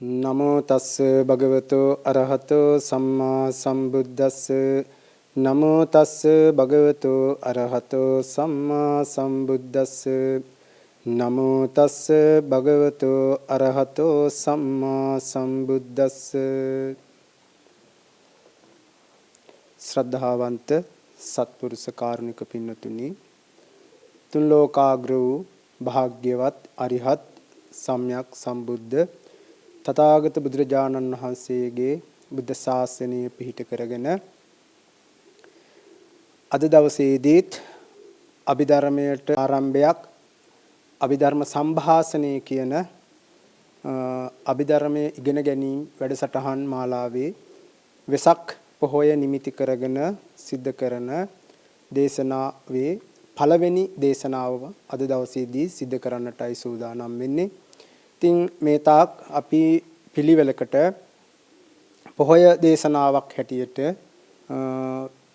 නමෝ තස්ස භගවතු අරහතෝ සම්මා සම්බුද්දස්ස නමෝ තස්ස භගවතු අරහතෝ සම්මා සම්බුද්දස්ස නමෝ තස්ස භගවතු අරහතෝ සම්මා සම්බුද්දස්ස ශ්‍රද්ධාවන්ත සත්පුරුෂ කාරුණික පින්නතුනි තුන් ලෝකාග්‍ර වූ භාග්‍යවත් අරිහත් සම්්‍යක් සම්බුද්ධ තථාගත බුදුරජාණන් වහන්සේගේ බුද්ධ ශාසනය පිහිට කරගෙන අද දවසේදීත් අභිධර්මයට ආරම්භයක් අභිධර්ම සම්භාෂණය කියන අභිධර්මයේ ඉගෙන ගැනීම වැඩසටහන් මාලාවේ වෙසක් පොහොය නිමිති කරගෙන සිද්ධ කරන දේශනාවේ පළවෙනි දේශනාව අද දවසේදී සිද්ධ කරන්නටයි සූදානම් වෙන්නේ. ඉතින් මේ තාක් අපි පිළිවෙලකට පොහොය දේශනාවක් හැටියට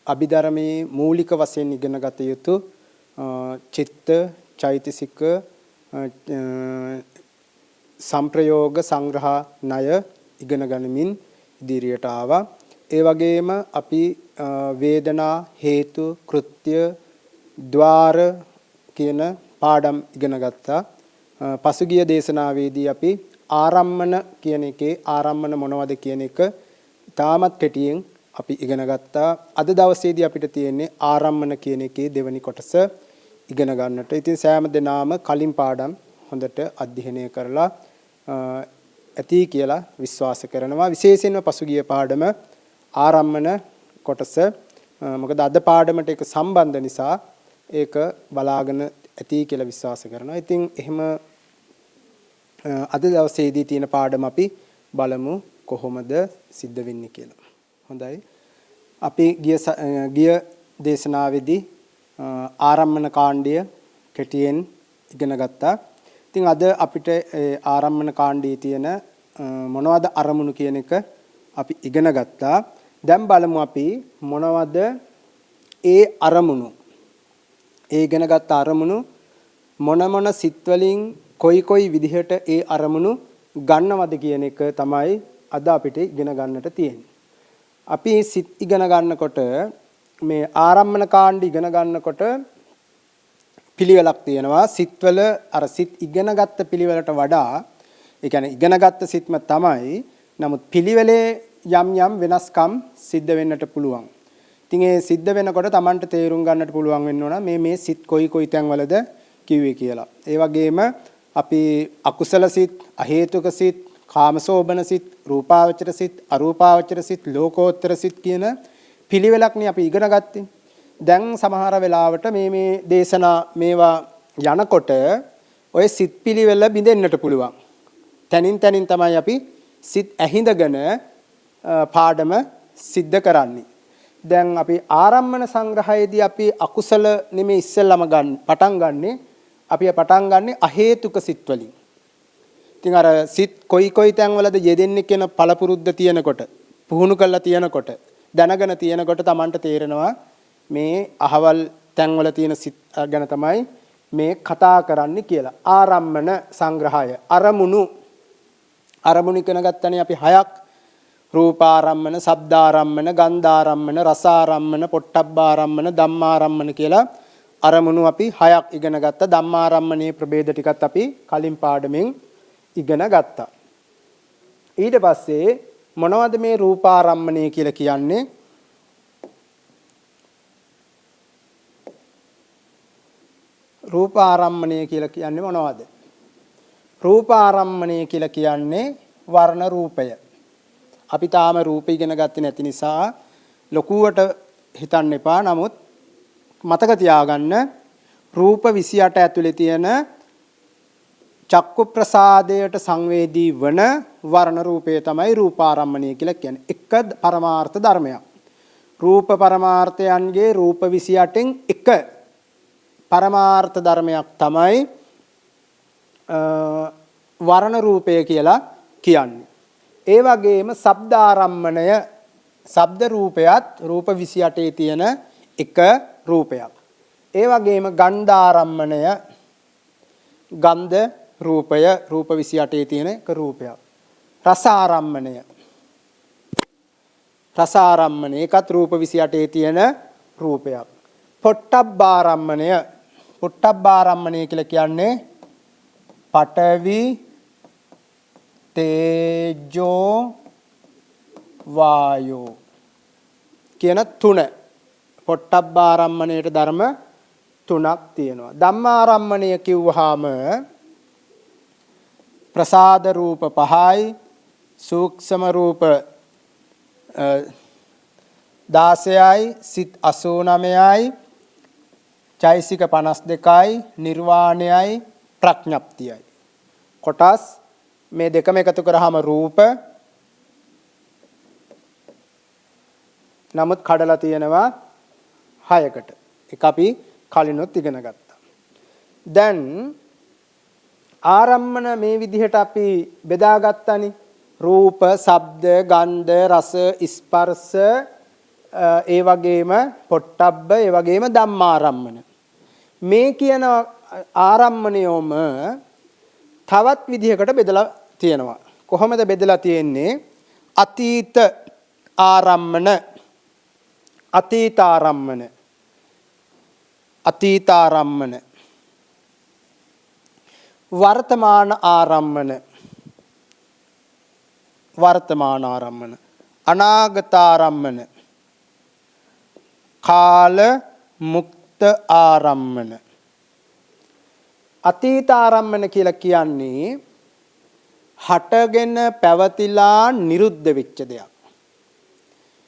අභිධර්මයේ මූලික වශයෙන් ඉගෙන ගත යුතු චිත්ත චෛතසික සංප්‍රයෝග සංග්‍රහ ණය ඉගෙන ගනිමින් ඉදිරියට ආවා. ඒ වගේම අපි වේදනා හේතු කෘත්‍ය ద్వාර කියන පාඩම් ඉගෙන ගත්තා. පසුගිය දේශනාවේදී අපි ආරම්මන කියන එකේ ආරම්මන මොනවද කියන එක තාමත් කෙටියෙන් අපි ඉගෙන ගත්තා. අද දවසේදී අපිට තියෙන්නේ ආරම්මන කියන එකේ දෙවෙනි කොටස ඉගෙන ගන්නට. ඉතින් සෑම දිනාම කලින් පාඩම් හොඳට අධ්‍යයනය කරලා ඇති කියලා විශ්වාස කරනවා. විශේෂයෙන්ම පසුගිය පාඩම ආරම්මන කොටස. මොකද අද පාඩමට ඒක සම්බන්ධ නිසා ඒක බලාගෙන ඇති කියලා විශ්වාස කරනවා. ඉතින් එහෙම අද දවසේදී තියෙන පාඩම අපි බලමු කොහොමද සිද්ධ වෙන්නේ කියලා. හොඳයි. අපි ගිය දේශනාවේදී ආරම්මන කාණ්ඩය කෙටියෙන් ඉගෙන ගත්තා. ඉතින් අද අපිට ආරම්මන කාණ්ඩයේ තියෙන මොනවද අරමුණු කියන එක අපි ඉගෙන ගත්තා. දැන් බලමු අපි මොනවද ඒ අරමුණු ඒ ඉගෙනගත් අරමුණු මොන සිත් වලින් කොයි විදිහට ඒ අරමුණු ගන්නවද කියන එක තමයි අද අපිට ඉගෙන ගන්නට තියෙන්නේ. අපි සිත් ඉගෙන ගන්නකොට මේ ආරම්මන කාණ්ඩ ඉගෙන ගන්නකොට පිළිවෙලක් තියෙනවා. සිත්වල අර සිත් ඉගෙනගත්ත පිළිවෙලට වඩා ඒ කියන්නේ ඉගෙනගත්ත සිත්ම තමයි. නමුත් පිළිවෙලේ යම් වෙනස්කම් සිද්ධ වෙන්නට පුළුවන්. ඉතින් ඒ සිද්ධ වෙනකොට Tamanට තේරුම් ගන්නට පුළුවන් වෙන්න ඕන මේ සිත් කොයි තැන්වලද කිව්වේ කියලා. ඒ වගේම අපි අකුසල සිත්, අහේතුක සිත්, කාමසෝබන සිත්, රූපාවචර සිත්, අරූපාවචර සිත්, ලෝකෝත්තර සිත් කියන පිළිවෙලක්නේ අපි ඉගෙන ගත්තේ. දැන් සමහර වෙලාවට මේ දේශනා මේවා යනකොට ඔය සිත් පිළිවෙල බිඳෙන්නට පුළුවන්. තනින් තමයි අපි සිත් ඇහිඳගෙන පාඩම සිද්ධ කරන්නේ. දැන් අපි ආරම්මන සංග්‍රහයේදී අපි අකුසල නෙමෙයි ඉස්සෙල්ලාම පටන් ගන්නෙ. අපි පටන් ගන්නෙ අහේතුක සිත් වලින්. ඉතින් අර සිත් කොයි තැන්වලද යෙදෙන්නේ කියන පළපුරුද්ද තියෙනකොට, පුහුණු කරලා තියෙනකොට, දැනගෙන තියෙනකොට Tamanට තේරෙනවා මේ අහවල් තැන්වල තියෙන සිත් ගැන තමයි මේ කතා කරන්නේ කියලා. ආරම්මන සංග්‍රහය අරමුණු ඉගෙන ගත්තනේ අපි 6ක්. රූපාරම්මන, ශබ්දාරම්මන, ගන්ධාරම්මන, රසාරම්මන, පොට්ටබ්බාරම්මන, ධම්මාරම්මන කියලා අරමුණු අපි 6ක් ඉගෙන ගත්තා. ධම්මාරම්මනේ ප්‍රභේද ටිකත් අපි කලින් පාඩමෙන් ඉගෙන ගත්තා. ඊට පස්සේ මොනවද මේ රූපාරම්මනේ කියලා කියන්නේ? රූපාරම්මනේ කියලා කියන්නේ මොනවද? රූපාරම්මනේ කියලා කියන්නේ වර්ණ රූපය. අපි තාම රූප ඉගෙන ගත්තේ නැති නිසා ලොකුවට හිතන්න එපා. නමුත් මතක තියාගන්න රූප 28 ඇතුලේ තියෙන චක්කු ප්‍රසාදයට සංවේදී වන වර්ණ රූපය තමයි රූපාරම්මණය කියලා කියන්නේ. එක පරමාර්ථ ධර්මයක්. රූප පරමාර්ථයන්ගේ රූප 28න් එක පරමාර්ථ ධර්මයක් තමයි වර්ණ රූපය කියලා කියන්නේ. ඒ වගේම ශබ්දාරම්මණය ශබ්ද රූපයත් රූප 28 තියෙන එක රූපයක්. ඒ වගේම ගන්ධාරම්මණය ගන්ධ රූපය රූප 28 තියෙන එක රූපයක්. රසාරම්මණය. රසාරම්මණය ඒකත් රූප 28 තියෙන රූපයක්. පොට්ටබ්බාරම්මණය. පොට්ටබ්බාරම්මණය කියලා කියන්නේ පඨවි තේජෝ වායෝ කියන තුන. පොට්ටබ්බාරම්මණයට ධර්ම තුනක් තියෙනවා. ධම්මාරම්මණය කිව්වහම ප්‍රසාද රූප 5යි, සූක්ෂම රූප 16යි, සිත් 89යි, චෛසික 52යි, නිර්වාණයයි, ප්‍රඥප්තියයි. කොටස් මේ දෙකම එකතු කරාම රූප. නමුත් කඩලා තියෙනවා 6කට. ඒක අපි කලිනුත් ඉගෙන ගත්තා. දැන් ආරම්මන මේ විදිහට අපි බෙදාගත්තානේ. රූප, ශබ්ද, ගන්ධ, රස, ස්පර්ශ, ඒ වගේම පොට්ටබ්බ, ඒ වගේම ධම්මාරම්මන. මේ කියන ආරම්මණයෝම තවත් විදිහකට බෙදලා තියෙනවා. කොහොමද බෙදලා තියෙන්නේ? අතීත ආරම්මන, අතීතාරම්මන, අතීතාරම්මන, වර්තමාන ආරම්මන, වර්තමාන ආරම්මන, අනාගතාරම්මන, කාල මුක්ත ආරම්මන. අතීතාරම්මන කියලා කියන්නේ හටගෙන පැවතිලා නිරුද්ධ වෙච්ච දෙයක්.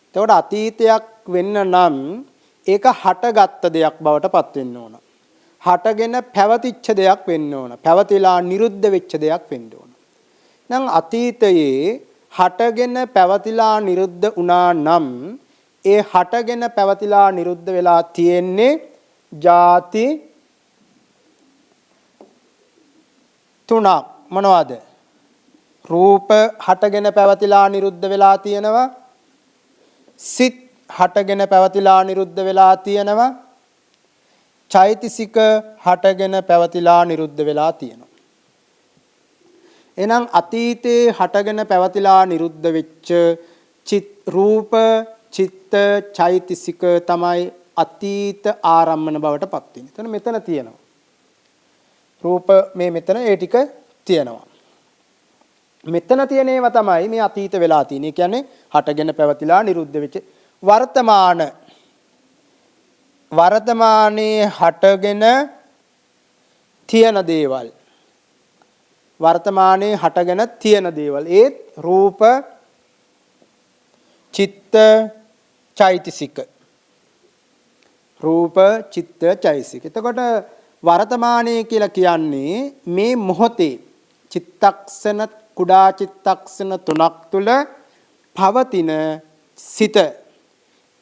එතකොට අතීතයක් වෙන්න නම් ඒක හටගත්ත දෙයක් බවට පත් වෙන්න ඕන. හටගෙන පැවතිච්ච දෙයක් වෙන්න ඕන. පැවතිලා නිරුද්ධ වෙච්ච දෙයක් වෙන්න ඕන. නම් අතීතයේ හටගෙන පැවතිලා නිරුද්ධ වුණා නම් ඒ හටගෙන පැවතිලා නිරුද්ධ වෙලා තියෙන්නේ ಜಾති තුනක්. මොනවද? රූප හටගෙන පැවතිලා නිරුද්ධ වෙලා තියෙනවා. සිත් හටගෙන පැවතිලා නිරුද්ධ වෙලා තියෙනවා. චෛතසික හටගෙන පැවතිලා නිරුද්ධ වෙලා තියෙනවා. එහෙනම් අතීතේ හටගෙන පැවතිලා නිරුද්ධ වෙච්ච රූප, චිත්ත, චෛතසික තමයි අතීත ආරම්මන බවට පත් වෙන්නේ. එතන මෙතන තියෙනවා. රූප මේ මෙතන ඒ ටික තියෙනවා. මෙතන තියෙන ඒවා තමයි මේ අතීත වෙලා තියෙන්නේ. කියන්නේ හටගෙන පැවතිලා නිරුද්ධ වෙච්ච වර්තමාන. වර්තමානයේ හටගෙන තියෙන දේවල්. වර්තමානයේ හටගෙන තියෙන දේවල්. ඒත් රූප, චිත්ත, චෛතසික. රූප, චිත්ත, චෛතසික. එතකොට වර්තමානයේ කියලා කියන්නේ මේ මොහොතේ චිත්තක්ෂණ කුඩා චිත්තක්ෂණ 3ක් තුල පවතින සිත.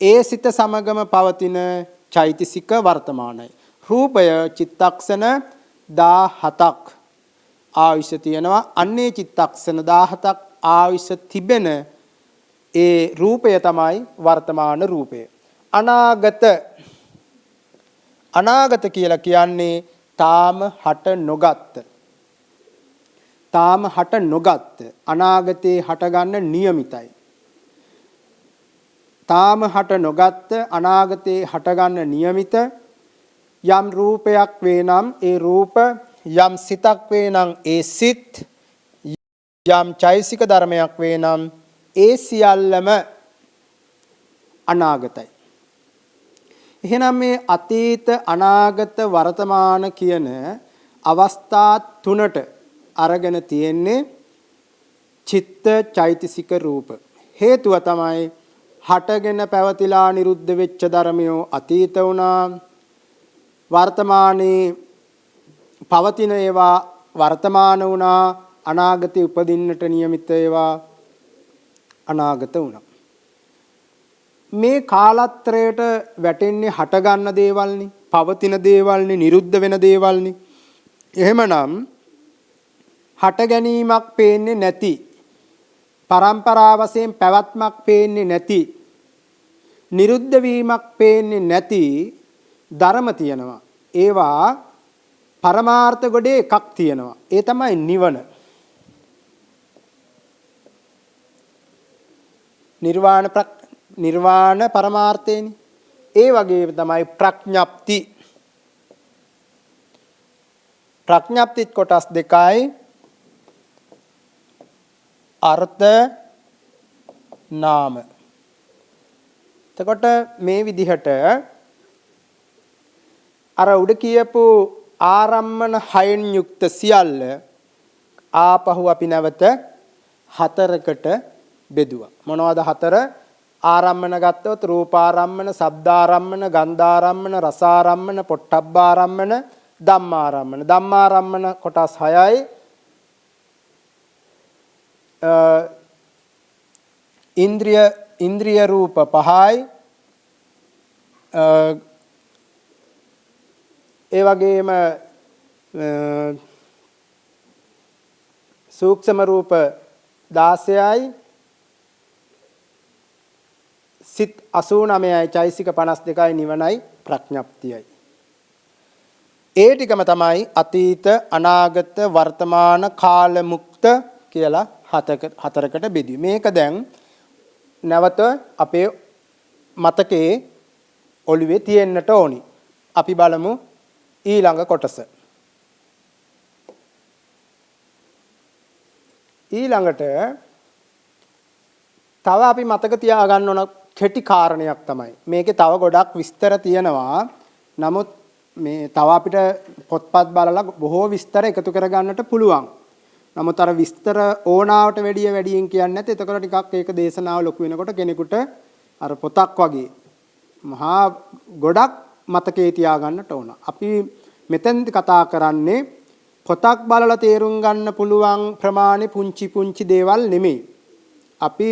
ඒ සිත සමගම පවතින චෛතසික වර්තමානයි. රූපය චිත්තක්ෂණ 17ක් ආයුෂ තියෙනවා. අන්නේ චිත්තක්ෂණ 17ක් ආයුෂ තිබෙන ඒ රූපය තමයි වර්තමාන රූපය. අනාගත. අනාගත කියලා කියන්නේ තාම හට නොගත්. තාම හට නොගත්. අනාගතේ හටගන්න නියමිතයි. තාම හට නොගත් අනාගතේ හටගන්න නියමිත යම් රූපයක් වේ නම් ඒ රූප, යම් සිතක් වේ නම් ඒ සිත්, යම් චෛසික ධර්මයක් වේ නම් ඒ සියල්ලම අනාගතයි. එහෙනම් මේ අතීත, අනාගත, වර්තමාන කියන අවස්ථා තුනට අරගෙන තියෙන්නේ චිත්ත, චෛතසික, රූප. හේතුව තමයි හටගෙන පැවතිලා නිරුද්ධ වෙච්ච ධර්මයෝ අතීත වුණා. වර්තමානයේ පවතින ඒවා වර්තමාන වුණා. අනාගතේ උපදින්නට නියමිත ඒවා අනාගත වුණා. මේ කාලත්‍රයට වැටෙන්නේ හට ගන්න දේවල්නේ, පවතින දේවල්නේ, නිරුද්ධ වෙන දේවල්නේ. එහෙමනම් හට ගැනීමක් පේන්නේ නැති, පරම්පරා වශයෙන් පැවැත්මක් පේන්නේ නැති, නිරුද්ධ වීමක් පේන්නේ නැති ධර්ම තියෙනවා. ඒවා පරමාර්ථ ගොඩේ එකක් තියෙනවා. ඒ තමයි නිවන. නිර්වාණ පරමාර්ථයනේ. ඒ වගේ තමයි ප්‍රඥප්ති. ප්‍රඥප්තිත් කොටස් දෙකයි. අර්ථ නාම. එතකොට මේ විදිහට අර උඩ කියපු ආරම්මන හයෙන් යුක්ත සියල්ල ආපහු අපි නැවත හතරකට බෙදුවා. මොනවද හතර? ආරම්මන ගත්තොත් රූපාරම්මන, ශබ්දාරම්මන, ගන්ධාරම්මන, රසාරම්මන, පොට්ටබ්බාරම්මන, ධම්මාරම්මන. ධම්මාරම්මන කොටස් 6යි. ඉන්ද්‍රිය රූප 5යි. ඒ වගේම සූක්ෂම රූප 16යි. සිත් 89යි. චෛසික 52යි. නිවනයි ප්‍රඥප්තියයි. ඒ ටිකම තමයි අතීත, අනාගත, වර්තමාන, කාල මුක්ත කියලා හතරකට බෙදුවේ. මේක දැන් නැවත අපේ මතකයේ ඔළුවේ තියෙන්නට ඕනි. අපි බලමු ඊළඟ කොටස. ඊළඟට තව අපි මතක තියාගන්න ඕන කෙටි කාරණයක් තමයි. මේකේ තව ගොඩක් විස්තර තියෙනවා. නමුත් මේ තව අපිට පොත්පත් බලලා බොහෝ විස්තර එකතු කරගන්නට පුළුවන්. නමුත් අර විස්තර ඕනාවට වැඩියෙන් කියන්නේ නැත්නම් එතකොට ටිකක් ඒක දේශනාව ලොකු වෙනකොට කෙනෙකුට අර පොතක් වගේ මහා ගොඩක් මතකේ තියාගන්නට ඕන. අපි මෙතෙන්දි කතා කරන්නේ පොතක් බලලා තේරුම් ගන්න පුළුවන් ප්‍රමාණය පුංචි දේවල් නෙමෙයි. අපි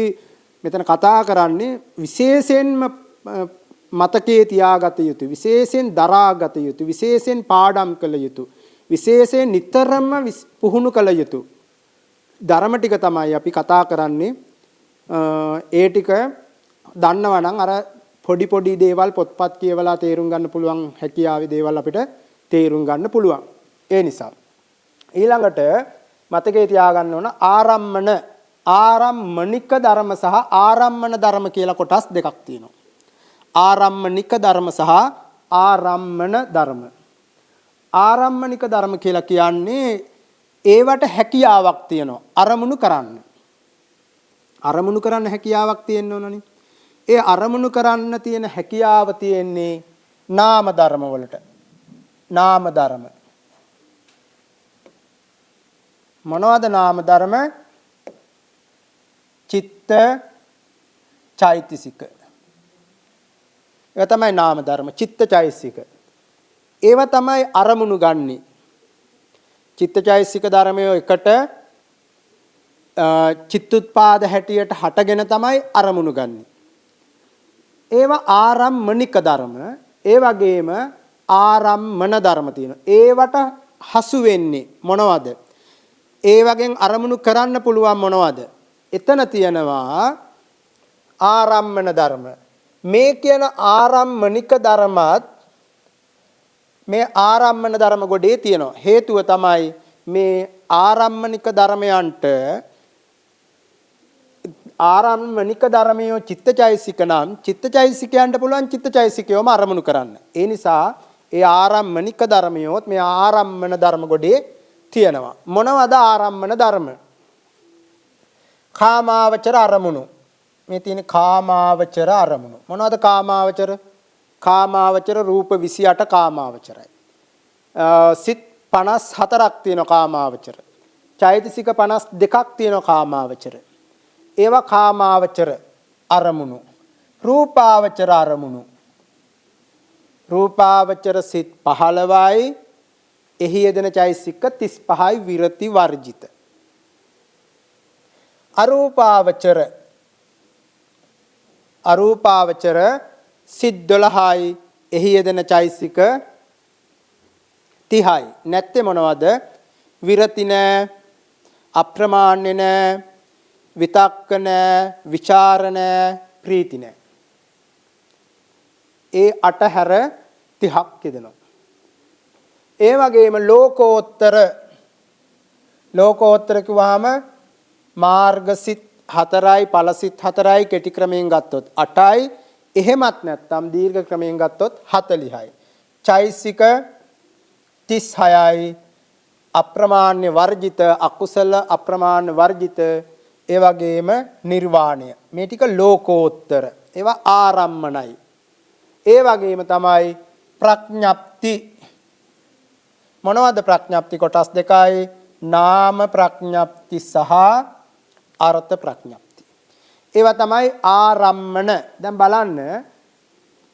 මෙතන කතා කරන්නේ විශේෂයෙන්ම මතකයේ තියාගත යුතු, විශේෂයෙන් දරාගත යුතු, විශේෂයෙන් පාඩම් කළ යුතු, විශේෂයෙන් නිතරම පුහුණු කළ යුතු ධර්ම ටික තමයි අපි කතා කරන්නේ. ඒ ටික දන්නවා නම් අර පොඩි දේවල් පොත්පත් කියවලා තේරුම් ගන්න පුළුවන් හැකියාවේ දේවල් අපිට තේරුම් ගන්න පුළුවන්. ඒ නිසා ඊළඟට මතකයේ තියාගන්න ඕන ආරම්මනික ධර්ම සහ ආරම්මන ධර්ම කියලා කොටස් දෙකක් තියෙනවා. ආරම්මනික ධර්ම සහ ආරම්මන ධර්ම. ආරම්මනික ධර්ම කියලා කියන්නේ ඒවට හැකියාවක් තියෙනවා අරමුණු කරන්න. අරමුණු කරන්න හැකියාවක් තියෙන්න ඕනනේ. ඒ අරමුණු කරන්න තියෙන හැකියාව තියෙන්නේ නාම ධර්ම වලට. නාම ධර්ම. මොනවද නාම ධර්ම? චිත්ත චෛතසික. ඒක තමයි නාම ධර්ම. චිත්ත චෛතසික. ඒවා තමයි අරමුණු ගන්නේ. චිත්ත චෛතසික ධර්මයේ එකට චිත්තුත්පාද හැටියට හටගෙන තමයි අරමුණු ගන්නෙ. ඒවා ආරම්මනික ධර්ම. ඒ වගේම ආරම්මන ධර්ම තියෙනවා. ඒවට හසු වෙන්නේ මොනවද? ඒ වගේ අරමුණු කරන්න පුළුවන් මොනවද? එතන තියෙනවා ආරම්මන ධර්ම. මේ කියන ආරම්මනික ධර්මات මේ ආරම්මන ධර්ම ගොඩේ තියෙනවා. හේතුව තමයි මේ ආරම්මනික ධර්මයන්ට ආරම්මනික ධර්මයේ චිත්තචෛසික නම් චිත්තචෛසිකයන්ට පුළුවන් චිත්තචෛසිකයවම අරමුණු කරන්න. ඒ නිසා ඒ ආරම්මනික ධර්මියොත් මේ ආරම්මන ධර්ම ගොඩේ තියෙනවා. මොනවද ආරම්මන ධර්ම? කාමාවචර අරමුණු. මේ තියෙන කාමාවචර අරමුණු. මොනවද කාමාවචර? කාමාවචර රූප 28 කාමාවචරයි. සිත් 54ක් තියෙනවා කාමාවචර. චෛතසික 52ක් තියෙනවා කාමාවචර. ඒවා කාමාවචර අරමුණු. රූපාවචර අරමුණු. රූපාවචර සිත් 15යි. එහි යෙදෙන චෛතසික 35යි විරති වර්ජිත. අරූපාවචර සිත් 12යි. එහි යෙදෙන චෛතසික 30යි. නැත්තේ මොනවද? විරති නෑ, අප්‍රමාණ්‍ය නෑ, විතක්ක නෑ, විචාර නෑ, ප්‍රීති නෑ. ඒ 8 හැර 30ක් යෙදෙනවා. ඒ වගේම ලෝකෝත්තර කිව්වහම මාර්ගසිත 4යි ඵලසිත 4යි කෙටි ක්‍රමයෙන් ගත්තොත් 8යි එහෙමත් නැත්නම් දීර්ඝ ක්‍රමයෙන් ගත්තොත් 40යි. චෛසික 36යි අප්‍රමාණ්‍ය වර්ජිත අකුසල අප්‍රමාණ්‍ය වර්ජිත ඒ වගේම නිර්වාණය මේ ටික ලෝකෝත්තර ඒවා ආරම්මණයි. ඒ වගේම තමයි ප්‍රඥප්ති මොනවද ප්‍රඥප්ති කොටස් දෙකයි නාම ප්‍රඥප්ති සහ අර්ථ ප්‍රඥප්ති. ඒවා තමයි ආරම්මන. දැන් බලන්න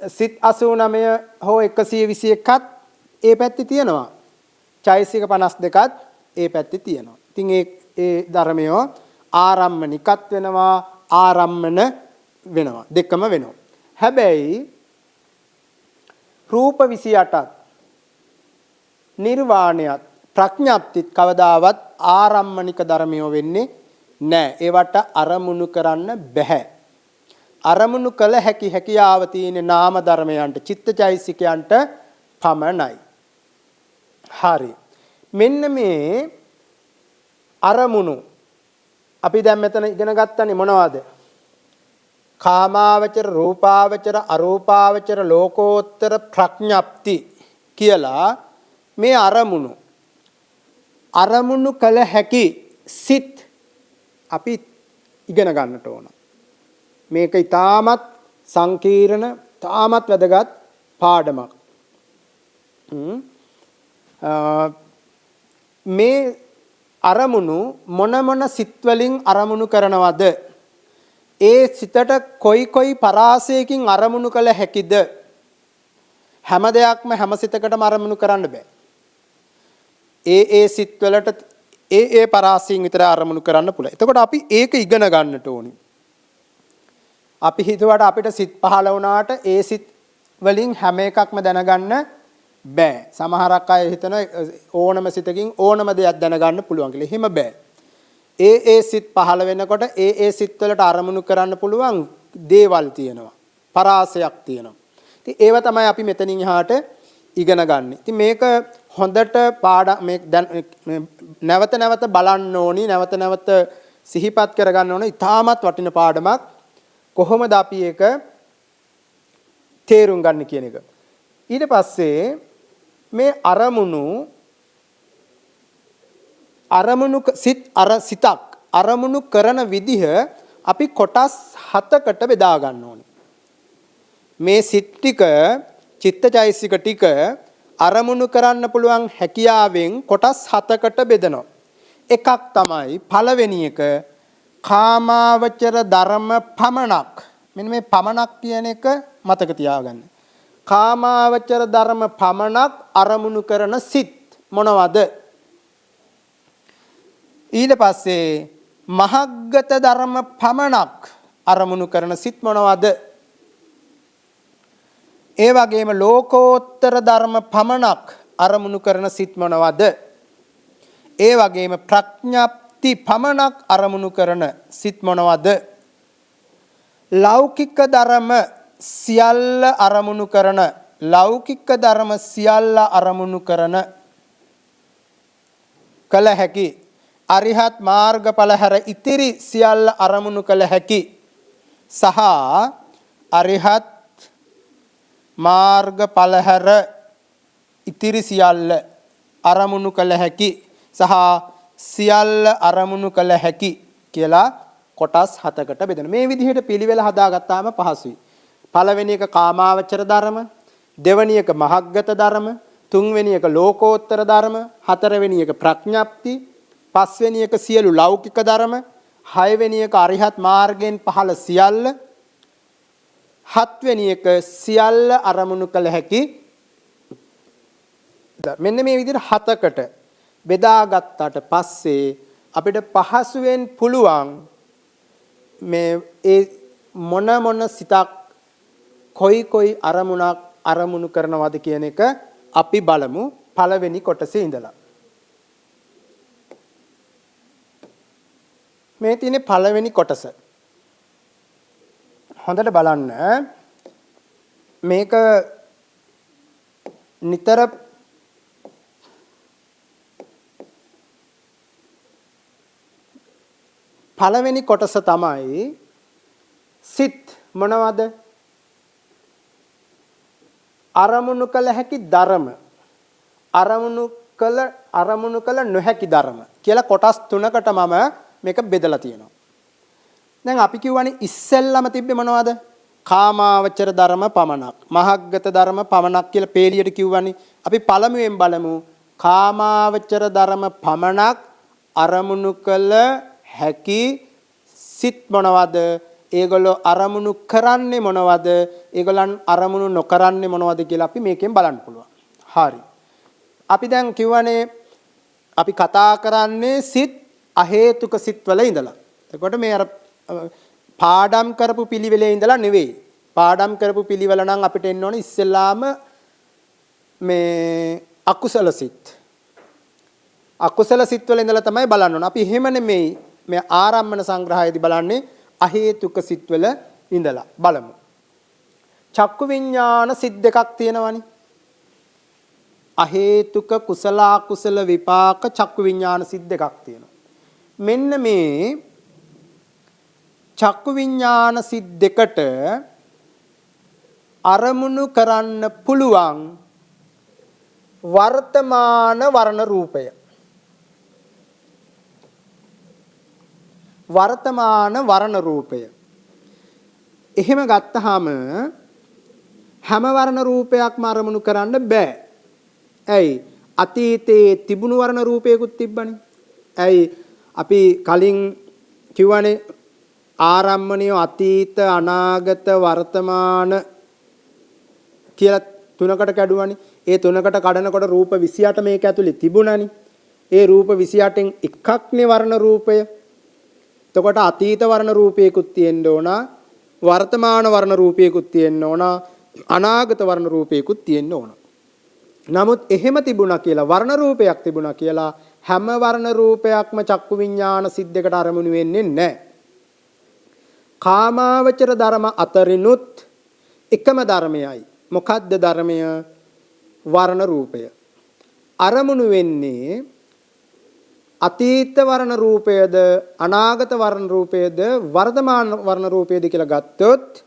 සිත් 89 හෝ 121ත් ඒ පැත්තේ තියෙනවා. චෛසික 52ත් ඒ පැත්තේ තියෙනවා. ඉතින් ඒ ධර්මය ආරම්මනිකත් වෙනවා ආරම්මන වෙනවා දෙකම වෙනවා. හැබැයි රූප 28ත් නිර්වාණයත් ප්‍රඥප්තිත් කවදාවත් ආරම්මනික ධර්මයෝ වෙන්නේ නැහැ. ඒවට අරමුණු කරන්න බෑ. අරමුණු කළ හැකියාව තියෙන නාම ධර්මයන්ට චිත්තචෛසිකයන්ට පමණයි. හරි. මෙන්න මේ අරමුණු අපි දැන් මෙතන ඉගෙන ගත්තනේ මොනවද? කාමාවචර, රූපාවචර, අරූපාවචර, ලෝකෝත්තර ප්‍රඥප්ති කියලා මේ අරමුණු කළ හැකි සිත් අපි ඉගෙන ගන්නට ඕන. මේක ඊටමත් සංකීර්ණ, ඊටමත් වැදගත් පාඩමක්. මේ අරමුණු මොන සිත් වලින් අරමුණු කරනවද? ඒ සිතට කොයි පරාසයකින් අරමුණු කළ හැකිද? හැම දෙයක්ම හැම සිතකටම අරමුණු කරන්න බෑ. ඒ සිත් වලට ඒ පරාසයෙන් විතර අරමුණු කරන්න පුළුවන්. එතකොට අපි ඒක ඉගෙන ගන්නට ඕනි. අපි හිතුවට අපිට සිත් පහළ වුණාට ඒ සිත් වලින් හැම එකක්ම දැනගන්න බෑ. සමහරක් අය හිතන ඕනම සිතකින් ඕනම දෙයක් දැනගන්න පුළුවන් කියලා. එහෙම බෑ. ඒ සිත් පහළ වෙනකොට ඒ සිත් වලට අරමුණු කරන්න පුළුවන් දේවල් තියෙනවා. පරාසයක් තියෙනවා. ඉතින් ඒව තමයි අපි මෙතනින් එහාට ඉගෙන ගන්න. ඉතින් මේක හොඳට නැවත බලන්න ඕනි, නැවත සිහිපත් කරගන්න ඕන. ඉතාමත් වටින පාඩමක්. කොහොමද අපි ඒක තේරුම් ගන්න කියන එක. ඊට පස්සේ මේ සිතක් අරමුණු කරන විදිහ අපි කොටස් 7කට බෙදා ගන්න ඕනේ. මේ සිත් ටික චිත්තචෛසික ටික අරමුණු කරන්න පුළුවන් හැකියාවෙන් කොටස් 7කට බෙදනවා. එකක් තමයි පළවෙනි එක කාමාවචර ධර්ම පමණක්. මෙන්න මේ පමණක් කියන එක මතක තියාගන්න. කාමාවචර ධර්ම පමණක් අරමුණු කරන සිත් මොනවද? ඊට පස්සේ මහග්ගත ධර්ම පමණක් අරමුණු කරන සිත් මොනවද? ඒ වගේම ලෝකෝත්තර ධර්ම පමණක් අරමුණු කරන සිත් මොනවද? ඒ වගේම ප්‍රඥප්ති පමණක් අරමුණු කරන සිත් මොනවද? ලෞකික ධර්ම සියල්ල අරමුණු කරන කල හැකි අරිහත් මාර්ගඵල හැර ඉතිරි සියල්ල අරමුණු කළ හැකි සහ අරිහත් මාර්ගඵල හැර ඉතිරි සියල්ල අරමුණු කළ හැකි සහ සියල්ල අරමුණු කළ හැකි කියලා කොටස් 7කට බෙදෙනවා. මේ විදිහට පිළිවෙල හදාගත්තාම පහසුයි. පළවෙනි එක කාමාවචර ධර්ම, දෙවෙනි එක මහග්ගත ධර්ම, තුන්වෙනි එක ලෝකෝත්තර ධර්ම, හතරවෙනි එක ප්‍රඥප්ති, පස්වෙනි එක සියලු ලෞකික ධර්ම, හයවෙනි එක අරිහත් මාර්ගයෙන් පහළ සියල්ල, හත්වෙනි එක සියල්ල අරමුණු කළ හැකි. මෙන්න මේ විදිහට 7කට බෙදාගත්තාට පස්සේ අපිට පහසුවෙන් පුළුවන් මේ මොන සිතක් කොයි අරමුණක් අරමුණු කරනවද කියන එක අපි බලමු පළවෙනි කොටසේ ඉඳලා. මේ තියෙන්නේ පළවෙනි කොටස. හොඳට බලන්න. මේක නිතර පළවෙනි කොටස තමයි සිත් මොනවද? අරමුණු කළ හැකි ධර්ම, අරමුණු කළ නොහැකි ධර්ම කියලා කොටස් තුනකට මම මේක බෙදලා තියෙනවා. දැන් අපි කියවනේ ඉස්සෙල්ලම තිබ්බේ මොනවද? කාමාවචර ධර්ම පමණක්, මහග්ගත ධර්ම පමණක් කියලා පේලියට කිව්වනේ. අපි පළමුවෙන් බලමු කාමාවචර ධර්ම පමණක් අරමුණු කළ හැකි සිත් මොනවද? ඒගොල්ලෝ අරමුණු කරන්නේ මොනවද? ඒගොල්ලන් අරමුණු නොකරන්නේ මොනවද කියලා අපි මේකෙන් බලන්න පුළුවන්. හරි. අපි දැන් කියවනේ අපි කතා කරන්නේ සිත් අහේතුක සිත්වල ඉඳලා. එතකොට මේ අර පාඩම් කරපු පිළිවෙලේ ඉඳලා නෙවෙයි. පාඩම් කරපු පිළිවෙල නම් අපිට එන්න ඕනේ ඉස්සෙල්ලාම මේ අකුසල සිත්. අකුසල සිත්වල ඉඳලා තමයි බලන්න ඕනේ. අපි එහෙම නෙමෙයි මේ ආරම්මන සංග්‍රහයේදී බලන්නේ අහේතුක සිත්වල ඉඳලා බලමු. චක්කු විඥාන සිත් දෙකක් තියෙනවනේ. අහේතුක කුසල අකුසල විපාක චක්කු විඥාන සිත් දෙකක් තියෙනවා. මෙන්න මේ චක්කු විඥාන සිත් දෙකට අරමුණු කරන්න පුළුවන් වර්තමාන වර්ණ රූපය. වර්තමාන වර්ණ රූපය. එහෙම ගත්තාම හැම වර්ණ රූපයක්ම අරමුණු කරන්න බෑ. ඇයි? අතීතයේ තිබුණු වර්ණ රූපයකුත් තිබ්බනේ. ඇයි? අපි කලින් කිව්වනේ ආරම්මණය අතීත අනාගත වර්තමාන කියලා තුනකට කැඩුවානේ. ඒ තුනකට කඩනකොට රූප 28 මේක ඇතුලේ තිබුණානේ. ඒ රූප 28න් එකක්නේ වර්ණ රූපය. එතකොට අතීත වර්ණ රූපයකුත් තියෙන්න ඕන, වර්තමාන වර්ණ රූපයකුත් තියෙන්න ඕන, අනාගත වර්ණ රූපයකුත් තියෙන්න ඕන. නමුත් එහෙම තිබුණා කියලා වර්ණ රූපයක් තිබුණා කියලා හැම වර්ණ රූපයක්ම චක්කු විඥාන සිද්දයකට අරමුණු වෙන්නේ නැහැ. කාමාවචර ධර්ම අතරිනුත් එකම ධර්මයයි. මොකද්ද ධර්මය? වර්ණ රූපය. අරමුණු වෙන්නේ අතීත වර්ණ රූපයද අනාගත වර්ණ රූපයද වර්තමාන වර්ණ රූපයද කියලා ගත්තොත්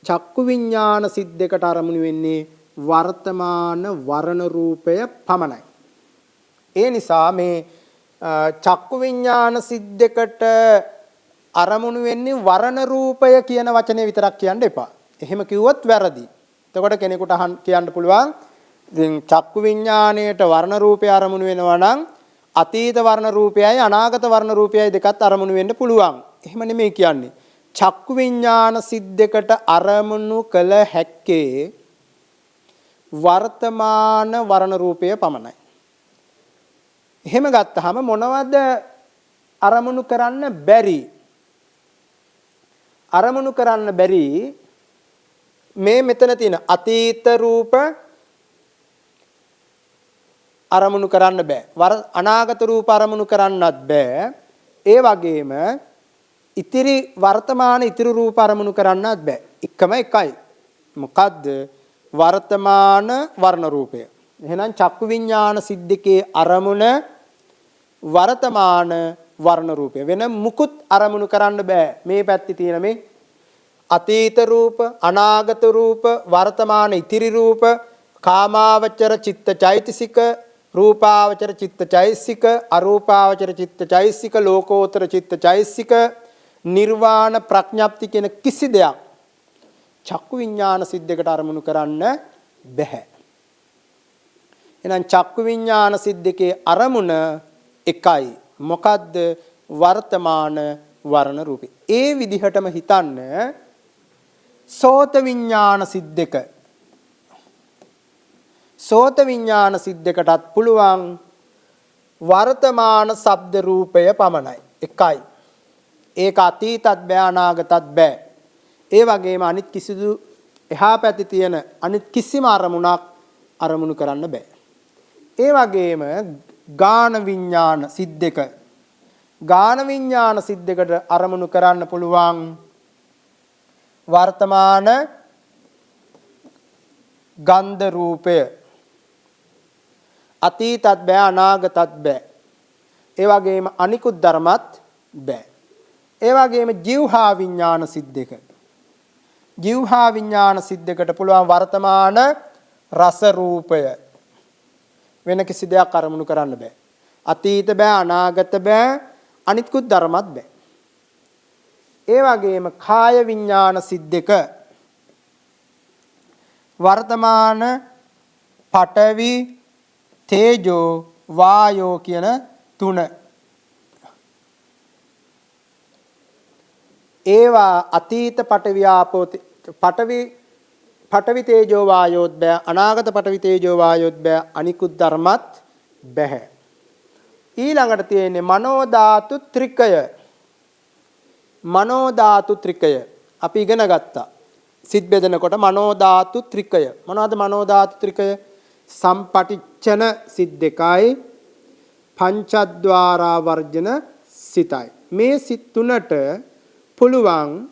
චක්කු විඥාන සිද්දයකට අරමුණු වෙන්නේ වර්තමාන වර්ණ රූපය පමණයි. ඒ නිසා මේ චක්කු විඥාන සිද්දයකට අරමුණු වෙන්නේ වර්ණ රූපය කියන වචනේ විතරක් කියන්න එපා. එහෙම කිව්වොත් වැරදි. එතකොට කෙනෙකුට කියන්න පුළුවන් ඉතින් චක්කු විඥාණයට වර්ණ රූපය අරමුණු වෙනවා නම් අතීත වර්ණ රූපයයි අනාගත වර්ණ රූපයයි දෙකත් අරමුණු වෙන්න පුළුවන්. එහෙම නෙමෙයි කියන්නේ. චක්කු විඥාන සිද්දයකට අරමුණු කළ හැක්කේ වර්තමාන වර්ණ රූපය පමණයි. එහෙම ගත්තාම මොනවද අරමුණු කරන්න බැරි? අරමුණු කරන්න බැරි මේ මෙතන තියෙන අතීත රූප අරමුණු කරන්න බෑ. අනාගත රූප අරමුණු කරන්නත් බෑ. ඒ වගේම ඉතිරි වර්තමාන ඉතිරි රූප අරමුණු කරන්නත් බෑ. එකම එකයි. මොකද්ද? වර්තමාන වර්ණ රූපය. එහෙනම් චක්කු විඥාන සිද්දකේ අරමුණ වර්තමාන වර්ණ රූපය. වෙන මුකුත් අරමුණු කරන්න බෑ. මේ පැත්තේ තියෙන මේ අතීත රූප, අනාගත රූප, වර්තමාන ඉතිරි රූප, කාමාවචර චිත්තචෛතසික, රූපාවචර චිත්තචෛතසික, අරූපාවචර චිත්තචෛතසික, ලෝකෝත්තර චිත්තචෛතසික, නිර්වාණ ප්‍රඥප්ති කියන කිසි දෙයක් චක්කු විඥාන සිද්දයකට අරමුණු කරන්න බැහැ. එහෙනම් චක්කු විඥාන සිද්දකේ අරමුණ එකයි. මොකද්ද? වර්තමාන වර්ණ රූපේ. ඒ විදිහටම හිතන්න සෝත විඥාන සිද්දක. සෝත විඥාන සිද්දකටත් පුළුවන් වර්තමාන ශබ්ද රූපය පමණයි. එකයි. ඒක අතීතත් බෑ අනාගතත් බෑ. ඒ වගේම අනිත් කිසිදු එහා පැත්තේ තියෙන අනිත් කිසිම අරමුණක් අරමුණු කරන්න බෑ. ඒ වගේම ගාන විඥාන සිද්දක. ගාන විඥාන සිද්දකට අරමුණු කරන්න පුළුවන් වර්තමාන ගන්ධ රූපය. අතීතත් බෑ අනාගතත් බෑ. ඒ වගේම අනිකුත් ධර්මත් බෑ. ඒ වගේම ජීවහා විඥාන සිත් දෙක. ජීවහා විඥාන සිත් දෙකට පුළුවන් වර්තමාන රස රූපය වෙන කිසි දෙයක් අරමුණු කරන්න බෑ. අතීත බෑ, අනාගත බෑ, අනිත්කුත් ධර්මත් බෑ. ඒ වගේම කාය විඥාන සිත් දෙක වර්තමාන පඨවි තේජෝ වායෝ කියන තුන. ඒවා අතීත පඨවි ආපෝ පඨවි තේජෝ වායෝත් බෑ, අනාගත පඨවි තේජෝ වායෝත් බෑ, අනිකුත් ධර්මත් බෑ. ඊළඟට තියෙන්නේ මනෝ ධාතු ත්‍රිකය. මනෝ ධාතු ත්‍රිකය අපි ඉගෙන ගත්තා. සිත් බෙදනකොට මනෝ ධාතු ත්‍රිකය. මොනවද මනෝ ධාතු ත්‍රිකය? සම්පටිච්ඡන සිත් දෙකයි, පංචද්වාරා වර්ජන සිතයි. මේ සිත් තුනට පුළුවන්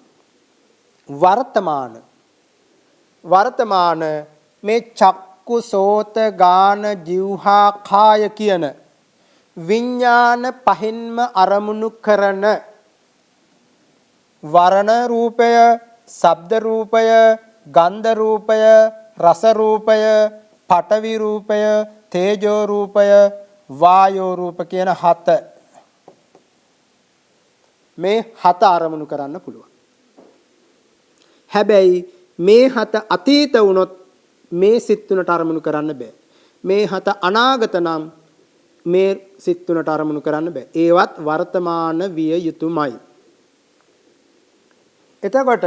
වර්තමාන මේ චක්කු සෝත ගාන જીවහා කාය කියන විඥාන පහෙන්ම අරමුණු කරන වර්ණ රූපය, ශබ්ද රූපය, ගන්ධ රූපය, රස රූපය, පඨවි රූපය, තේජෝ රූපය, වායෝ රූප කියන හත. මේ හත අරමුණු කරන්න පුළුවන්. හැබැයි මේ හත අතීත වුණොත් මේ සිත් තුනට අරමුණු කරන්න බෑ. මේ හත අනාගත නම් මේ සිත් තුනට අරමුණු කරන්න බෑ. ඒවත් වර්තමාන විය යුතුමයි. එතකොට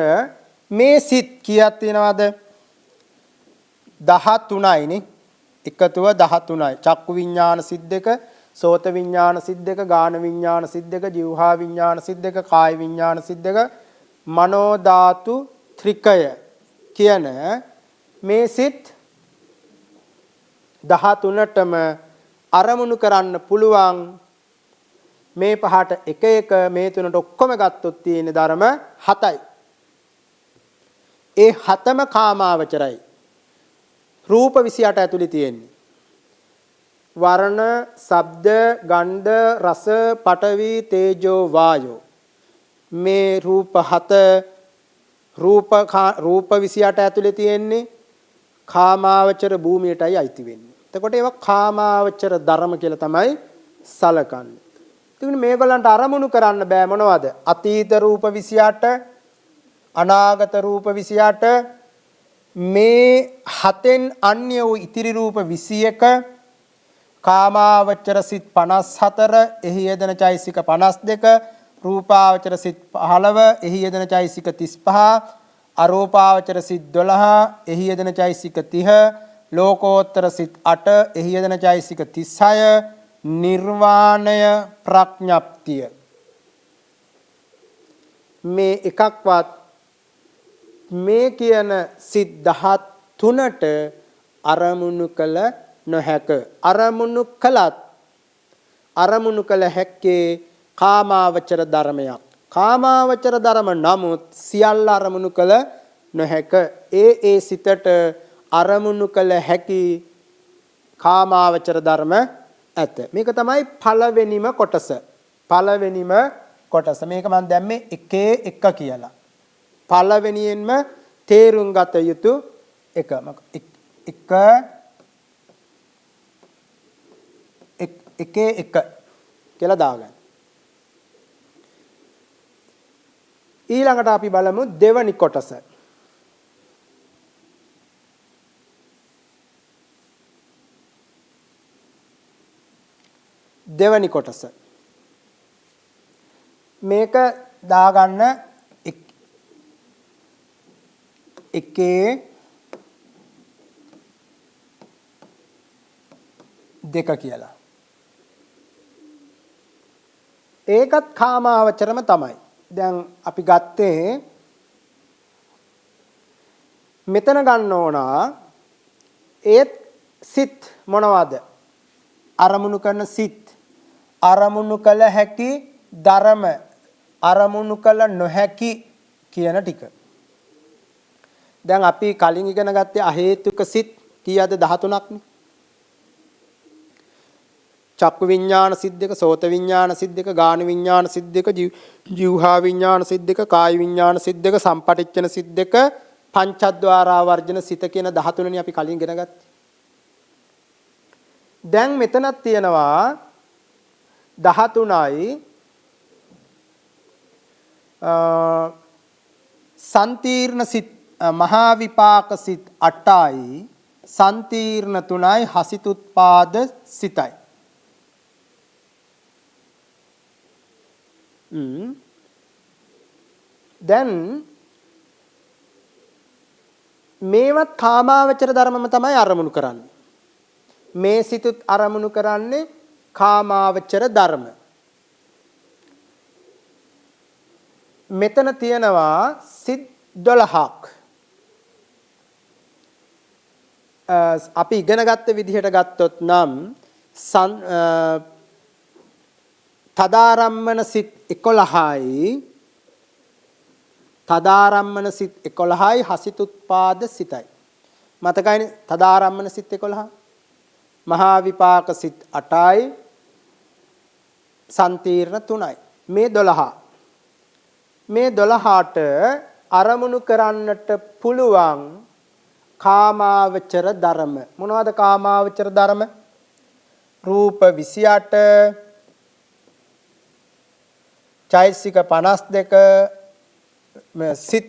මේ සිත් කීයක් තියෙනවද? 13යි නේ. එකතුව 13යි. චක්කු විඥාන සිත් දෙක, සෝත විඥාන සිත් දෙක, ගාන විඥාන සිත් දෙක, જીවහා විඥාන සිත් දෙක, කාය විඥාන සිත් දෙක, මනෝ ධාතු ත්‍රිකය කියන මේ සිත් 13ටම අරමුණු කරන්න පුළුවන්. මේ පහට එක එක මේ තුනට ඔක්කොම ගත්තොත් තියෙන ධර්ම 7යි. ඒ 7ම කාමාවචරයි. රූප 28 ඇතුලේ තියෙන්නේ. වර්ණ, ශබ්ද, ගන්ධ, රස, පඨවි, තේජෝ, වායෝ. මේ රූප 7 රූප 28 ඇතුලේ තියෙන්නේ කාමාවචර භූමියටයි අයිති වෙන්නේ. එතකොට ඒවා කාමාවචර ධර්ම කියලා තමයි සලකන්නේ. ඉතින් මේගොල්ලන්ට අරමුණු කරන්න බෑ මොනවද? අතීත රූප 28, අනාගත රූප 28, මේ හතෙන් අන්‍ය වූ ඉතිරි රූප 21, කාමාවචර සිත් 54, එහි යෙදෙන චෛසික 52, රූපාවචර සිත් 15, එහි යෙදෙන චෛසික 35, අරූපාවචර සිත් 12, එහි යෙදෙන චෛසික 30, ලෝකෝත්තර සිත් 8, එහි යෙදෙන චෛසික 36, නිර්වාණය ප්‍රඥප්තිය. මේ එකක්වත් මේ කියන සිත් 13ට අරමුණු කළ නොහැක. අරමුණු කළත් අරමුණු කළ හැක්කේ කාමාවචර ධර්මයක්. කාමාවචර ධර්ම නමුත් සියල්ල අරමුණු කළ නොහැක. ඒ සිතට අරමුණු කළ හැකි කාමාවචර ධර්ම ඇත. මේක තමයි පළවෙනිම කොටස. පළවෙනිම කොටස. මේක මම දැම්මේ එකේ එක කියලා. පළවෙනියෙන්ම තේරුම් ගත යුතු එක. එකේ එක කියලා දාගන්න. ඊළඟට අපි බලමු දෙවනි කොටස. දෙවනි කොටස. මේක දාගන්න එකේ දෙක කියලා. ඒකත් කාමාවචරම තමයි. දැන් අපි ගත්තේ මෙතන ගන්න ඕන ඒත් සිත් මොනවද? අරමුණු කරන සිත්, අරමුණු කළ හැකි ධර්ම, අරමුණු කළ නොහැකි කියන ටික. දැන් අපි කලින් ඉගෙන ගත්තේ අහේතුක සිත් කීයද? 13ක් නේ. චක්කු විඥාන සිද්දක, සෝත විඥාන සිද්දක, ගාන විඥාන සිද්දක, જીවහා විඥාන සිද්දක, කාය විඥාන සිද්දක, සම්පටිච්ඡන සිද්දක, පංචද්වාරා වර්ජන සිත කියන 13නේ අපි කලින් ඉගෙන ගත්තේ. දැන් මෙතනක් තියෙනවා 13යි සන්තීර්ණ සිත් මහා විපාක සිත් 8යි සන්තීර්ණ 3යි හසිතුත්පාද සිතයි. දැන් මේවත් කාමාවචර ධර්මම තමයි අරමුණු කරන්නේ. මේ සිතුත් අරමුණු කරන්නේ කාමාවචර ධර්ම. මෙතන තියෙනවා සිත් 12ක්. අපි ඉගෙන ගත්ත විදිහට ගත්තොත් නම් තදාරම්මන සිත් 11යි තදාරම්මන සිත් 11යි හසිතුත්පාද සිතයි. මතකයිනේ තදාරම්මන සිත් 11 මහා විපාක සිත් 8යි සන්තීර්ණ 3යි. මේ 12 මේ 12ට අරමුණු කරන්නට පුළුවන් කාමාවචර ධර්ම මොනවද? කාමාවචර ධර්ම රූප 28 චෛසික 52 සිත්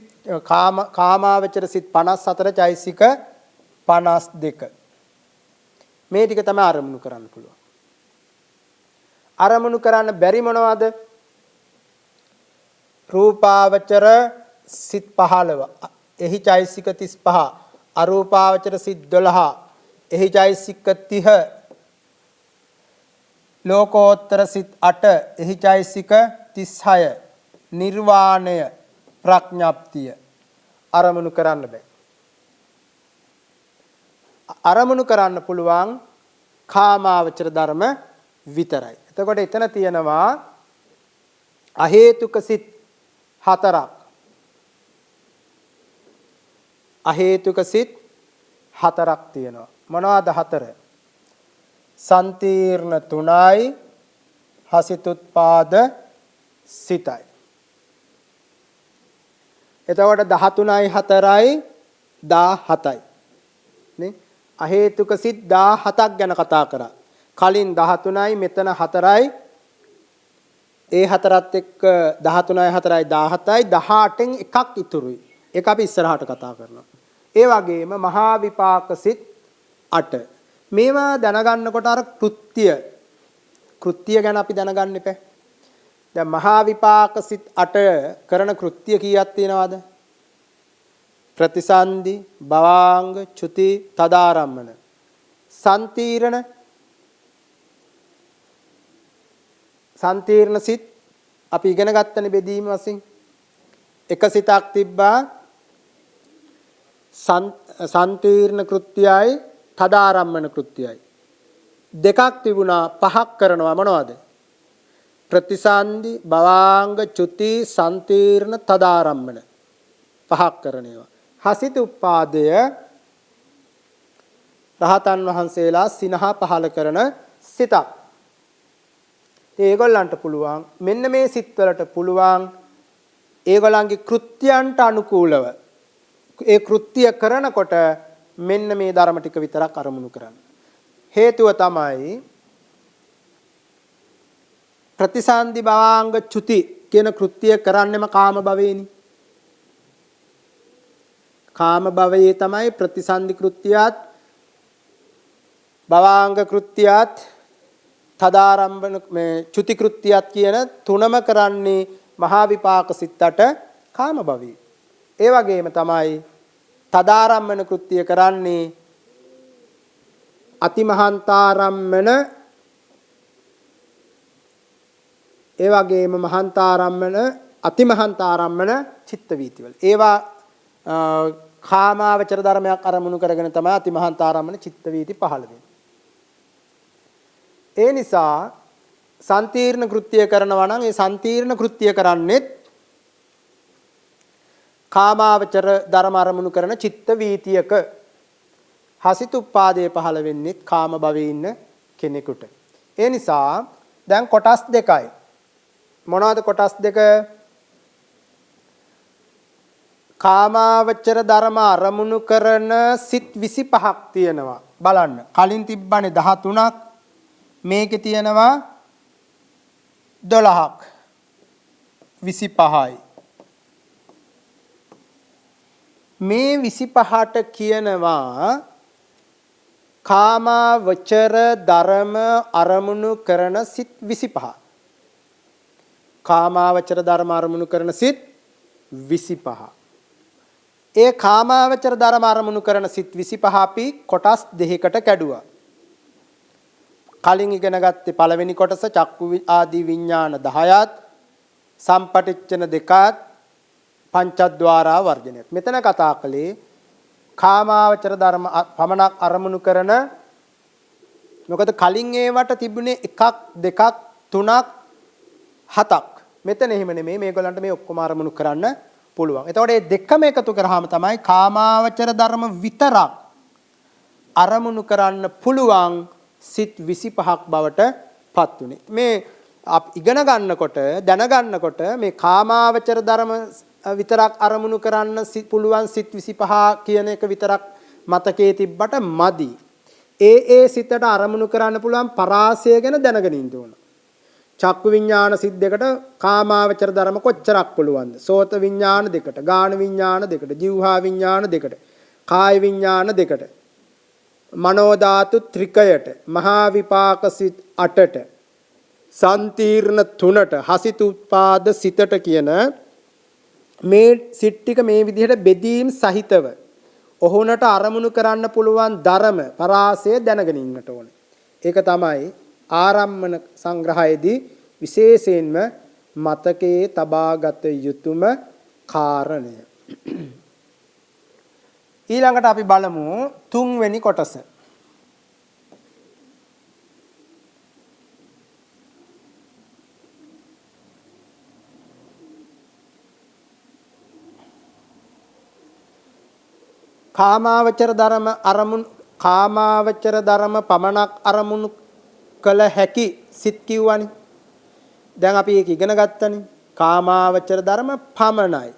කාමාවචර සිත් 54 චෛසික 52 මේ ටික තමයි අරමුණු කරන්න පුළුවන්. අරමුණු කරන්න බැරි මොනවද? රූපාවචර සිත් 15 එහි චෛසික 35 අරූපාවචර සිත් 12 එහි චෛසික 30 ලෝකෝත්තර සිත් 8 එහි චෛසික 36 නිර්වාණය ප්‍රඥාප්තිය අරමුණු කරන්න බෑ. අරමුණු කරන්න පුළුවන් කාමාවචර ධර්ම විතරයි. එතකොට එතන තියෙනවා අහේතුක සිත් 4ක්. අහේතුක සිත් 4ක් තියෙනවා. මොනවාද 4? සන්තීර්ණ 3යි හසිතුත්පාද සිතයි. එතකොට 13යි 4යි 17යි. නේ? අහේතුක සිත් 17ක් ගැන කතා කරා. කලින් 13යි මෙතන 4යි. ඒ 4ත් එක්ක 13යි 4යි 17යි 18න් එකක් ඉතුරුයි. ඒක අපි ඉස්සරහට කතා කරනවා. ඒ වගේම මහා විපාක සිත් 8. මේවා දැනගන්නකොට අර කෘත්‍ය ගැන අපි දැනගන්න එපා. දැන් මහා විපාක සිත් 8 කරන කෘත්‍ය කීයක් තියෙනවද? ප්‍රතිසන්දි, භවාංග, චුති, තදාරම්මන. සන්තීර්ණ සිත් අපි ඉගෙන ගත්තනේ බෙදීම වශයෙන්. එක සිතක් තිබ්බා සන්තීර්ණ කෘත්‍යයයි තදාරම්මන කෘත්‍යයයි. දෙකක් තිබුණා පහක් කරනවා මොනවද? ප්‍රතිසන්දි, භවාංග, චුති, සන්තීර්ණ, තදාරම්මන. පහක් කරනවා. හසිතුප්පාදය රහතන් වහන්සේලා සිනහ පහල කරන සිතක්. ඒගොල්ලන්ට පුළුවන් මෙන්න මේ සිත්වලට පුළුවන් ඒගොල්ලන්ගේ කෘත්‍යයන්ට අනුකූලව ඒ කෘත්‍ය කරනකොට මෙන්න මේ ධර්ම ටික විතරක් අරමුණු කරන්න. හේතුව තමයි ප්‍රතිසන්දි භවාංග චුති කියන කෘත්‍ය කරන්නෙම කාම භවේනි. කාම භවයේ තමයි ප්‍රතිසන්දි කෘත්‍යයත් භවාංග කෘත්‍යයත් තදාරම්භන මේ චුති කෘත්‍යයත් කියන තුනම කරන්නේ මහා විපාක සිතට කාම භවයේ. ඒ වගේම තමයි තදාරම්මන කෘත්‍ය කරන්නේ අතිමහන්තාරම්මන ඒ වගේම මහන්තාරම්මන අතිමහන්තාරම්මන චිත්ත වීතිවල. ඒවා කාමාවචර ධර්මයක් අරමුණු කරගෙන තමයි අතිමහන්තාරම්මන චිත්ත වීති පහළ වෙන්නේ. ඒ නිසා සන්තීර්ණ කෘත්‍ය කරනවා නම් ඒ සන්තීර්ණ කෘත්‍ය කරන්නේත් කාමාවචර ධර්ම අරමුණු කරන චිත්ත වීතියක. හසිතුප්පාදයේ පහළ වෙන්නේත් කාම භවයේ ඉන්න කෙනෙකුට. ඒ නිසා දැන් කොටස් දෙකයි. මොනවද කොටස් දෙක? කාමාවචර ධර්ම අරමුණු කරන සිත් 25ක් තියෙනවා. බලන්න. කලින් තිබ්බනේ 13ක්. මේකේ තියෙනවා 12ක්. 25යි. මේ 25ට කියනවා කාමාවචර ධර්ම අරමුණු කරන සිත් 25. කාමාවචර ධර්ම අරමුණු කරන සිත් 25. ඒ කාමාවචර ධර්ම අරමුණු කරන සිත් 25 අපි කොටස් දෙකකට කැඩුවා. කලින් ඉගෙන ගත්තේ පළවෙනි කොටස චක්කු ආදී විඥාන 10ත් සම්පටිච්ඡන 2ත් පංචද්වාරා වර්ජනයත්. මෙතන කතා කළේ කාමාවචර ධර්ම පමණක් අරමුණු කරන. මොකද කලින් ඒවට තිබුණේ 1 2 3 7ක්. මෙතන එහෙම නෙමෙයි. මේගොල්ලන්ට මේ ඔක්කොම අරමුණු කරන්න පුළුවන්. එතකොට මේ දෙකම එකතු කරාම තමයි කාමාවචර ධර්ම විතරක් අරමුණු කරන්න පුළුවන් සිත් 25ක් බවට පත් උනේ. මේ ඉගෙන ගන්නකොට දැනගන්නකොට මේ කාමාවචර ධර්ම විතරක් අරමුණු කරන්න පුළුවන් සිත් 25 කියන එක විතරක් මතකයේ තිබ්බට මදි. ඒ සිතට අරමුණු කරන්න පුළුවන් පරාසය ගැන දැනගෙන ඉන්න ඕන. චක්කු විඥාන සිත් දෙකට කාමාවචර ධර්ම කොච්චරක් පුළුවන්ද? සෝත විඥාන දෙකට, ගාන විඥාන දෙකට, જીවහා විඥාන දෙකට, කාය විඥාන දෙකට, මනෝ ධාතු ත්‍රිකයට, මහා විපාක සිත් 8ට, සම්තිර්ණ 3ට, හසිත උත්පාද සිතට කියන මේ සිත් ටික මේ විදිහට බෙදීම් සහිතව ඔහුනට අරමුණු කරන්න පුළුවන් ධර්ම පරාසය දැනගෙන ඉන්නට ඕනේ. ඒක තමයි ආරම්මන සංග්‍රහයේදී විශේෂයෙන්ම මතකයේ තබාගත යුතුම කාරණය. ඊළඟට අපි බලමු තුන්වෙනි කොටස. කාමාවචර ධර්ම පමණක් අරමුණු කළ හැකි සිත් කිව්වනේ. දැන් අපි ඒක ඉගෙන ගත්තනේ. කාමාවචර ධර්ම පමණයි.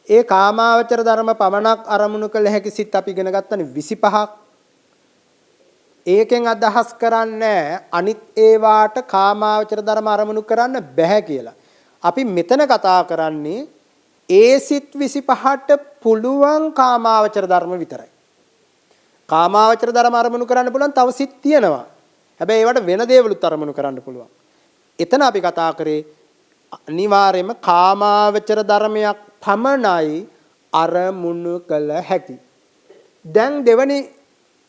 ඒ කාමාවචර ධර්ම පමණක් අරමුණු කළ හැකි සිත් අපි ඉගෙන ගත්තනේ 25ක්. ඒකෙන් අදහස් කරන්නේ අනිත් ඒවාට කාමාවචර ධර්ම අරමුණු කරන්න බෑ කියලා. අපි මෙතන කතා කරන්නේ ඒ සිත් 25ට පුළුවන් කාමාවචර ධර්ම විතරයි. කාමාවචර ධර්ම අරමුණු කරන්න පුළුවන් තව සිත් තියෙනවා. හැබැයි ඒවට වෙන දේවලුත් අරමුණු කරන්න පුළුවන්. එතන අපි කතා කරේ අනිවාර්යයෙන්ම කාමාවචර ධර්මයක් පමණයි අරමුණු කළ හැකි. දැන් දෙවනි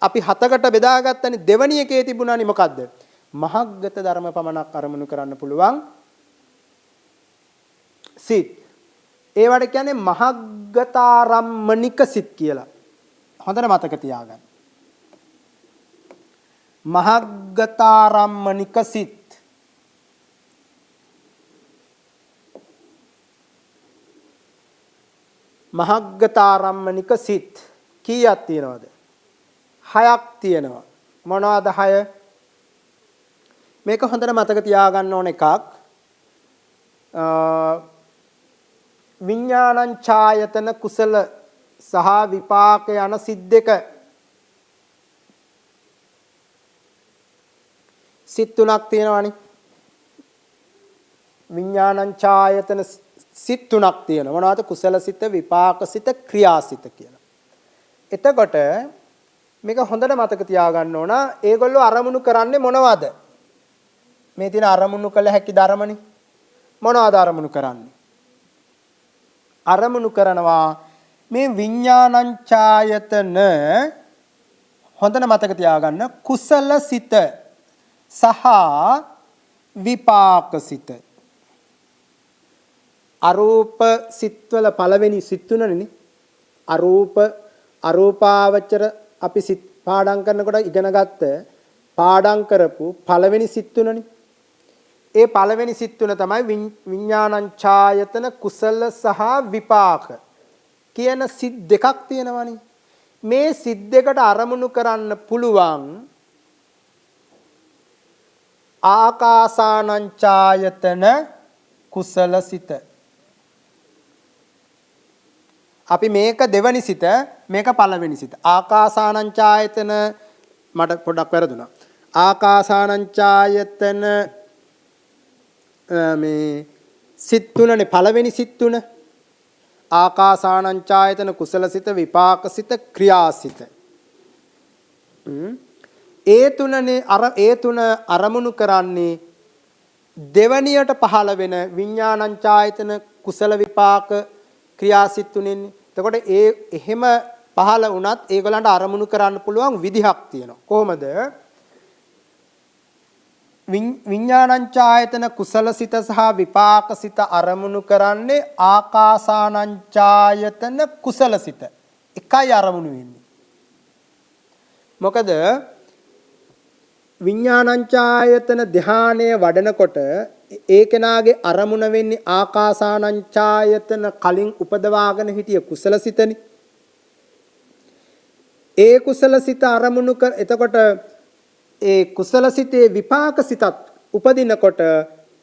අපි 7කට බෙදාගත්තනේ. දෙවනි එකේ තිබුණානේ මොකද්ද? මහග්ගත ධර්ම පමණක් අරමුණු කරන්න පුළුවන් සිත්. ඒවට කියන්නේ මහග්ගතාරම්මනික සිත් කියලා. හොඳට මතක තියාගන්න. මහග්ගතාරම්මනික සිත්. මහග්ගතාරම්මනික සිත් කීයක් තියෙනවද? 6ක් තියෙනවා. මොනවද 6? මේක හොඳට මතක තියාගන්න ඕන එකක්. විඥානං ඡායතන කුසල සහ විපාක යන සිත් දෙක. සිත් 3ක් තියෙනවානේ. විඥානං ඡායතන සිත් 3ක් තියෙනවා. මොනවද? කුසල සිත, විපාක සිත, ක්‍රියාසිත කියලා. එතකොට මේක හොඳට මතක තියාගන්න ඕන. ඒගොල්ලෝ අරමුණු කරන්නේ මොනවද? මේ තියෙන අරමුණු කළ හැකි ධර්මනේ. මොනවද අරමුණු කරන්නේ? අරමුණු කරනවා මේ විඥානං ඡායතන. හොඳට මතක තියාගන්න. කුසල සිත සහ විපාක සිත. අරූප සිත්වල පළවෙනි සිත් තුනනේ. අරූපාවචර අපි සිත් පාඩම් කරනකොට ඉගෙන ගත්ත පාඩම් කරපු පළවෙනි සිත් තුනනේ. ඒ පළවෙනි සිත් තුන තමයි විඥානං ඡායතන කුසල සහ විපාක කියන සිත් දෙකක් තියෙනවානේ. මේ සිත් දෙකට අරමුණු කරන්න පුළුවන් ආකාසානංචායතන කුසලසිත. අපි මේක දෙවනි සිත, මේක පළවෙනි සිත. ආකාසානංචායතන මට පොඩ්ඩක් වැරදුනා. ආකාසානංචායතන මේ සිත් තුනනේ, පළවෙනි සිත් තුන. ආකාසානංචායතන කුසලසිත, විපාකසිත, ක්‍රියාසිත. ඒ තුන අරමුණු කරන්නේ දෙවනියට පහළ වෙන විඥානංචායතන කුසල විපාක ක්‍රියාසිත තුනෙන්නේ. එතකොට එහෙම පහළ වුණත් ඒගොල්ලන්ට අරමුණු කරන්න පුළුවන් විදිහක් තියෙනවා. කොහොමද? විඥානංචායතන කුසලසිත සහ විපාකසිත අරමුණු කරන්නේ ආකාසානංචායතන කුසලසිත. එකයි අරමුණු වෙන්නේ. මොකද විඥානංචායතන ධානය වඩනකොට ඒ කෙනාගේ අරමුණ වෙන්නේ ආකාසානංචායතන කලින් උපදවාගෙන හිටිය කුසලසිතනේ. ඒ කුසලසිත අරමුණු කර එතකොට ඒ කුසලසිතේ විපාකසිතත් උපදිනකොට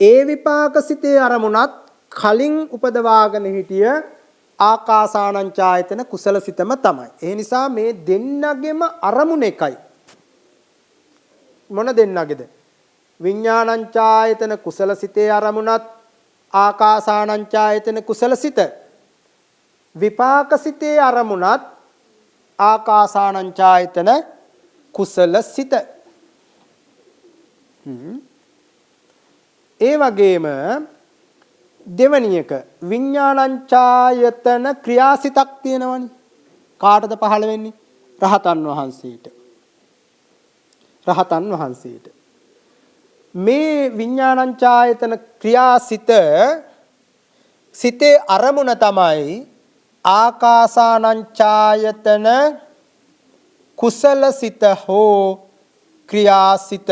ඒ විපාකසිතේ අරමුණත් කලින් උපදවාගෙන හිටිය ආකාසානංචායතන කුසලසිතම තමයි. ඒ නිසා මේ දෙන්නගෙම අරමුණ එකයි. මොන දෙන්නගේද? විඥානංචායතන කුසලසිතේ අරමුණත් ආකාසානංචායතන කුසලසිත. විපාකසිතේ අරමුණත් ආකාසානංචායතන කුසලසිත. ඒ වගේම දෙවැනි එක විඥානංචායතන ක්‍රියාසිතක් තියෙනවනේ. කාටද පහළ වෙන්නේ? රහතන් වහන්සේට. රහතන් වහන්සේට. මේ විඥානංචායතන ක්‍රියාසිත සිතේ අරමුණ තමයි ආකාසානංචායතන කුසලසිත හෝ ක්‍රියාසිත.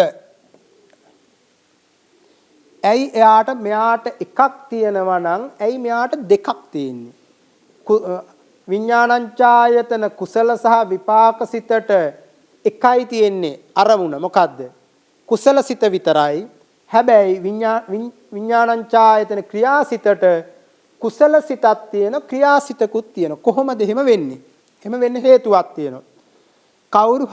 ඇයි එයාට මෙයාට එකක් තියෙනවා නම් ඇයි මෙයාට දෙකක් තියෙන්නේ? විඥානංචායතන කුසල සහ විපාකසිතට එකයි තියෙන්නේ අරමුණ. මොකද්ද? කුසලසිත විතරයි. හැබැයි විඥානංචායතන ක්‍රියාසිතට කුසලසිතක් තියෙන, ක්‍රියාසිතකුත් තියෙන. කොහොමද එහෙම වෙන්නේ? එහෙම වෙන්න හේතුවක් තියෙනවා. කවුරු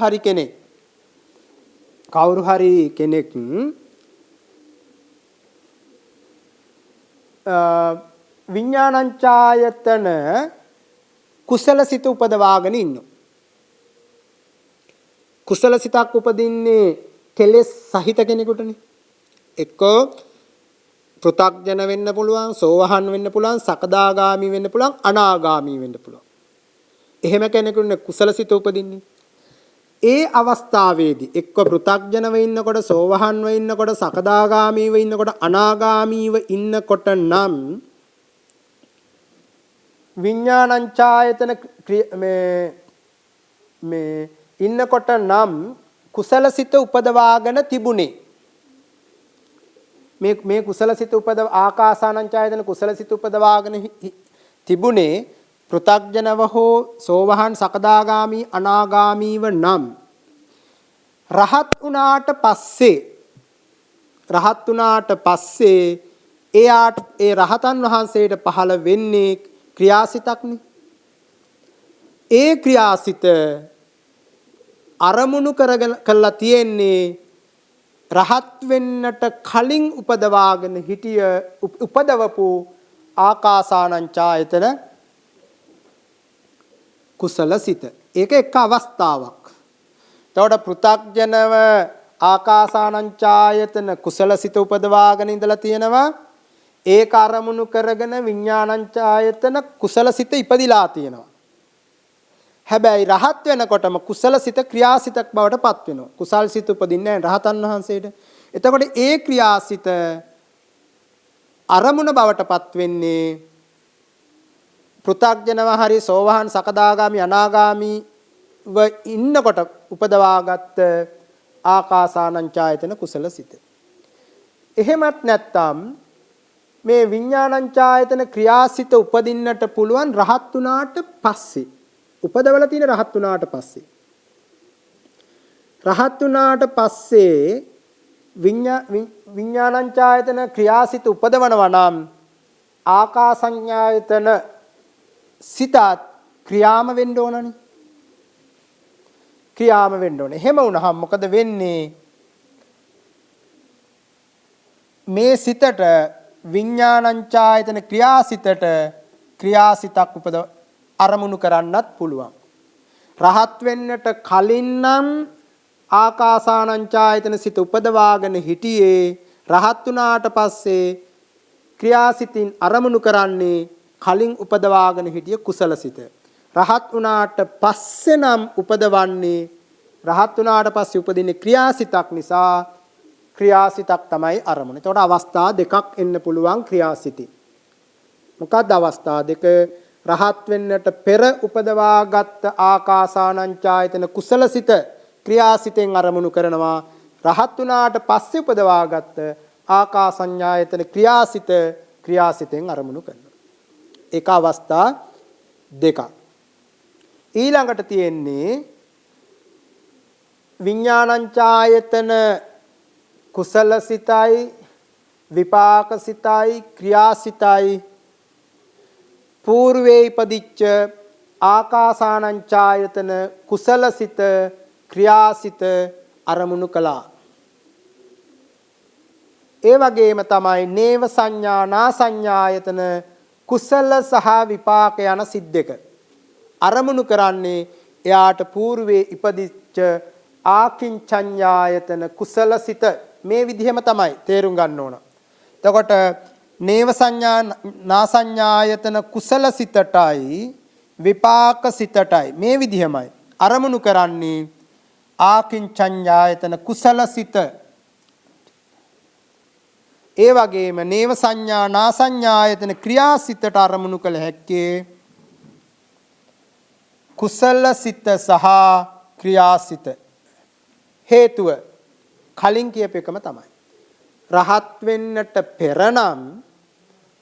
හරි කෙනෙක් විඥානංචායතන කුසලසිත උපදවාගෙන ඉන්නවා. කුසලසිතක් උපදින්නේ කෙලෙස් සහිත කෙනෙකුටනේ. එක්කෝ පෘථග්ජන වෙන්න පුළුවන්, සෝවහන් වෙන්න පුළුවන්, සකදාගාමි වෙන්න පුළුවන්, අනාගාමි වෙන්න පුළුවන්. එහෙම කෙනෙකුට කුසලසිත උපදින්නේ. ඒ අවස්ථාවේදී එක්ක පෘථග්ජනව ඉන්නකොට, සෝවහන්ව ඉන්නකොට, සකදාගාමීව ඉන්නකොට, අනාගාමීව ඉන්නකොට නම් විඥානංචායතන මේ ඉන්නකොට නම් කුසලසිත උපදවාගෙන තිබුණේ. මේ කුසලසිත ආකාසානංචායතන කුසලසිත උපදවාගෙන තිබුණේ පෘථග්ජනව හෝ සෝවහන්, සකදාගාමි, අනාගාමීව නම් රහත් වුණාට පස්සේ ඒ රහතන් වහන්සේට පහළ වෙන්නේ ක්‍රියාසිතක්නේ. ඒ ක්‍රියාසිත අරමුණු කරලා තියෙන්නේ රහත් වෙන්නට කලින් උපදවපු ආකාසානංචායතන කුසලසිත. ඒක එක අවස්ථාවක්. එතකොට පෘථග්ජනව ආකාසානංචායතන කුසලසිත උපදවාගෙන ඉඳලා තියෙනවා. ඒක අරමුණු කරගෙන විඥානංචායතන කුසලසිත ඉපදිලා තියෙනවා. හැබැයි රහත් වෙනකොටම කුසලසිත ක්‍රියාසිතක් බවට පත් වෙනවා. කුසල්සිත උපදින්නේ නැහැ රහතන් වහන්සේට. එතකොට ඒ ක්‍රියාසිත අරමුණ බවට පත් වෙන්නේ පෘථග්ජනව හරි සෝවහන්, සකදාගාමි, අනාගාමීව ඉන්නකොට උපදවාගත් ආකාසානංචායතන කුසලසිත. එහෙමත් නැත්නම් මේ විඥානංචායතන ක්‍රියාසිත උපදින්නට පුළුවන් රහත් වුණාට පස්සේ. උපදවලා තියෙන රහත් වුණාට පස්සේ. රහත් වුණාට පස්සේ විඥානංචායතන ක්‍රියාසිත උපදවනවා නම් ආකාසඤ්ඤායතන සිතත් ක්‍රියාම වෙන්න ඕනනේ. ක්‍රියාම වෙන්න ඕනේ. එහෙම වුණාම මොකද වෙන්නේ? මේ සිතට විඥානංචායතන ක්‍රියාසිතට ක්‍රියාසිතක් උපද අරමුණු කරන්නත් පුළුවන්. රහත් වෙන්නට කලින් නම් ආකාසානංචායතන සිත උපදවාගෙන හිටියේ රහත් වුණාට පස්සේ ක්‍රියාසිතින් අරමුණු කරන්නේ කලින් උපදවාගෙන හිටිය කුසල සිත. රහත් වුණාට පස්සේ නම් උපදවන්නේ රහත් වුණාට පස්සේ උපදින්නේ ක්‍රියාසිතක් නිසා ක්‍රියාසිතක් තමයි අරමුණ. එතකොට අවස්ථා දෙකක් එන්න පුළුවන් ක්‍රියාසිතේ. මොකක්ද අවස්ථා දෙක? රහත් වෙන්නට පෙර උපදවාගත් ආකාසානංචායතන කුසලසිත ක්‍රියාසිතෙන් අරමුණු කරනවා. රහත් වුණාට පස්සේ උපදවාගත් ආකාසඤ්ඤායතන ක්‍රියාසිත ක්‍රියාසිතෙන් අරමුණු කරනවා. ඒක අවස්ථා දෙකක්. ඊළඟට තියෙන්නේ විඥානංචායතන කුසලසිතයි විපාකසිතයි ක්‍රියාසිතයි పూర్වේ ඉපදිච්ච ආකාසානංචායතන කුසලසිත ක්‍රියාසිත අරමුණු කළා. ඒ වගේම තමයි නේව සංඥා නා සංඥායතන කුසල සහ විපාක යන සිත් දෙක අරමුණු කරන්නේ එයාට పూర్වේ ඉපදිච්ච ආකින්චඤ්ඤායතන කුසලසිත මේ විදිහම තමයි තේරුම් ගන්න ඕන. එතකොට නේව සංඥා නා සංඥායතන කුසලසිතටයි විපාකසිතටයි මේ විදිහමයි අරමුණු කරන්නේ ආකින්චඤ්ඤායතන කුසලසිත. ඒ වගේම නේව සංඥා නා සංඥායතන ක්‍රියාසිතට අරමුණු කළ හැක්කේ කුසලසිත සහ ක්‍රියාසිත. හේතුව කලින් කියප එකම තමයි. රහත් වෙන්නට පෙර නම්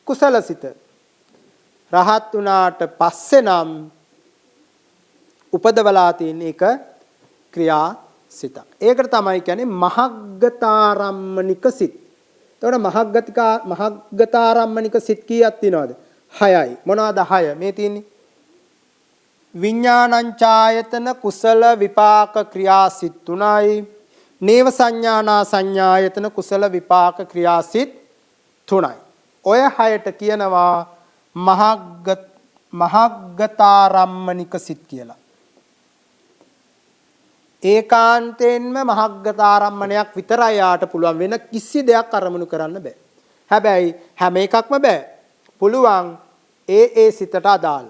කුසලසිත, රහත් වුණාට පස්සේ නම් උපදවලා තියෙන එක ක්‍රියාසිතක්. ඒකට තමයි කියන්නේ මහග්ගතාරම්මනික සිත්. එතකොට මහග්ගතාරම්මනික සිත් කීයක් තියෙනවද? 6යි. මොනවද 6? මේ තියෙන්නේ විඥානංචායතන කුසල විපාක ක්‍රියාසිත 3යි. නේව සංඥානා සංඥායතන කුසල විපාක ක්‍රියාසිත 3යි. ඔය 6ට කියනවා මහග්ගතාරම්මනික සිත් කියලා. ඒකාන්තයෙන්ම මහග්ගතාරම්මණයක් විතරයි යාට පුළුවන්, වෙන කිසි දෙයක් අරමුණු කරන්න බෑ. හැබැයි හැම එකක්ම බෑ. පුළුවන් ඒ සිතට අදාළ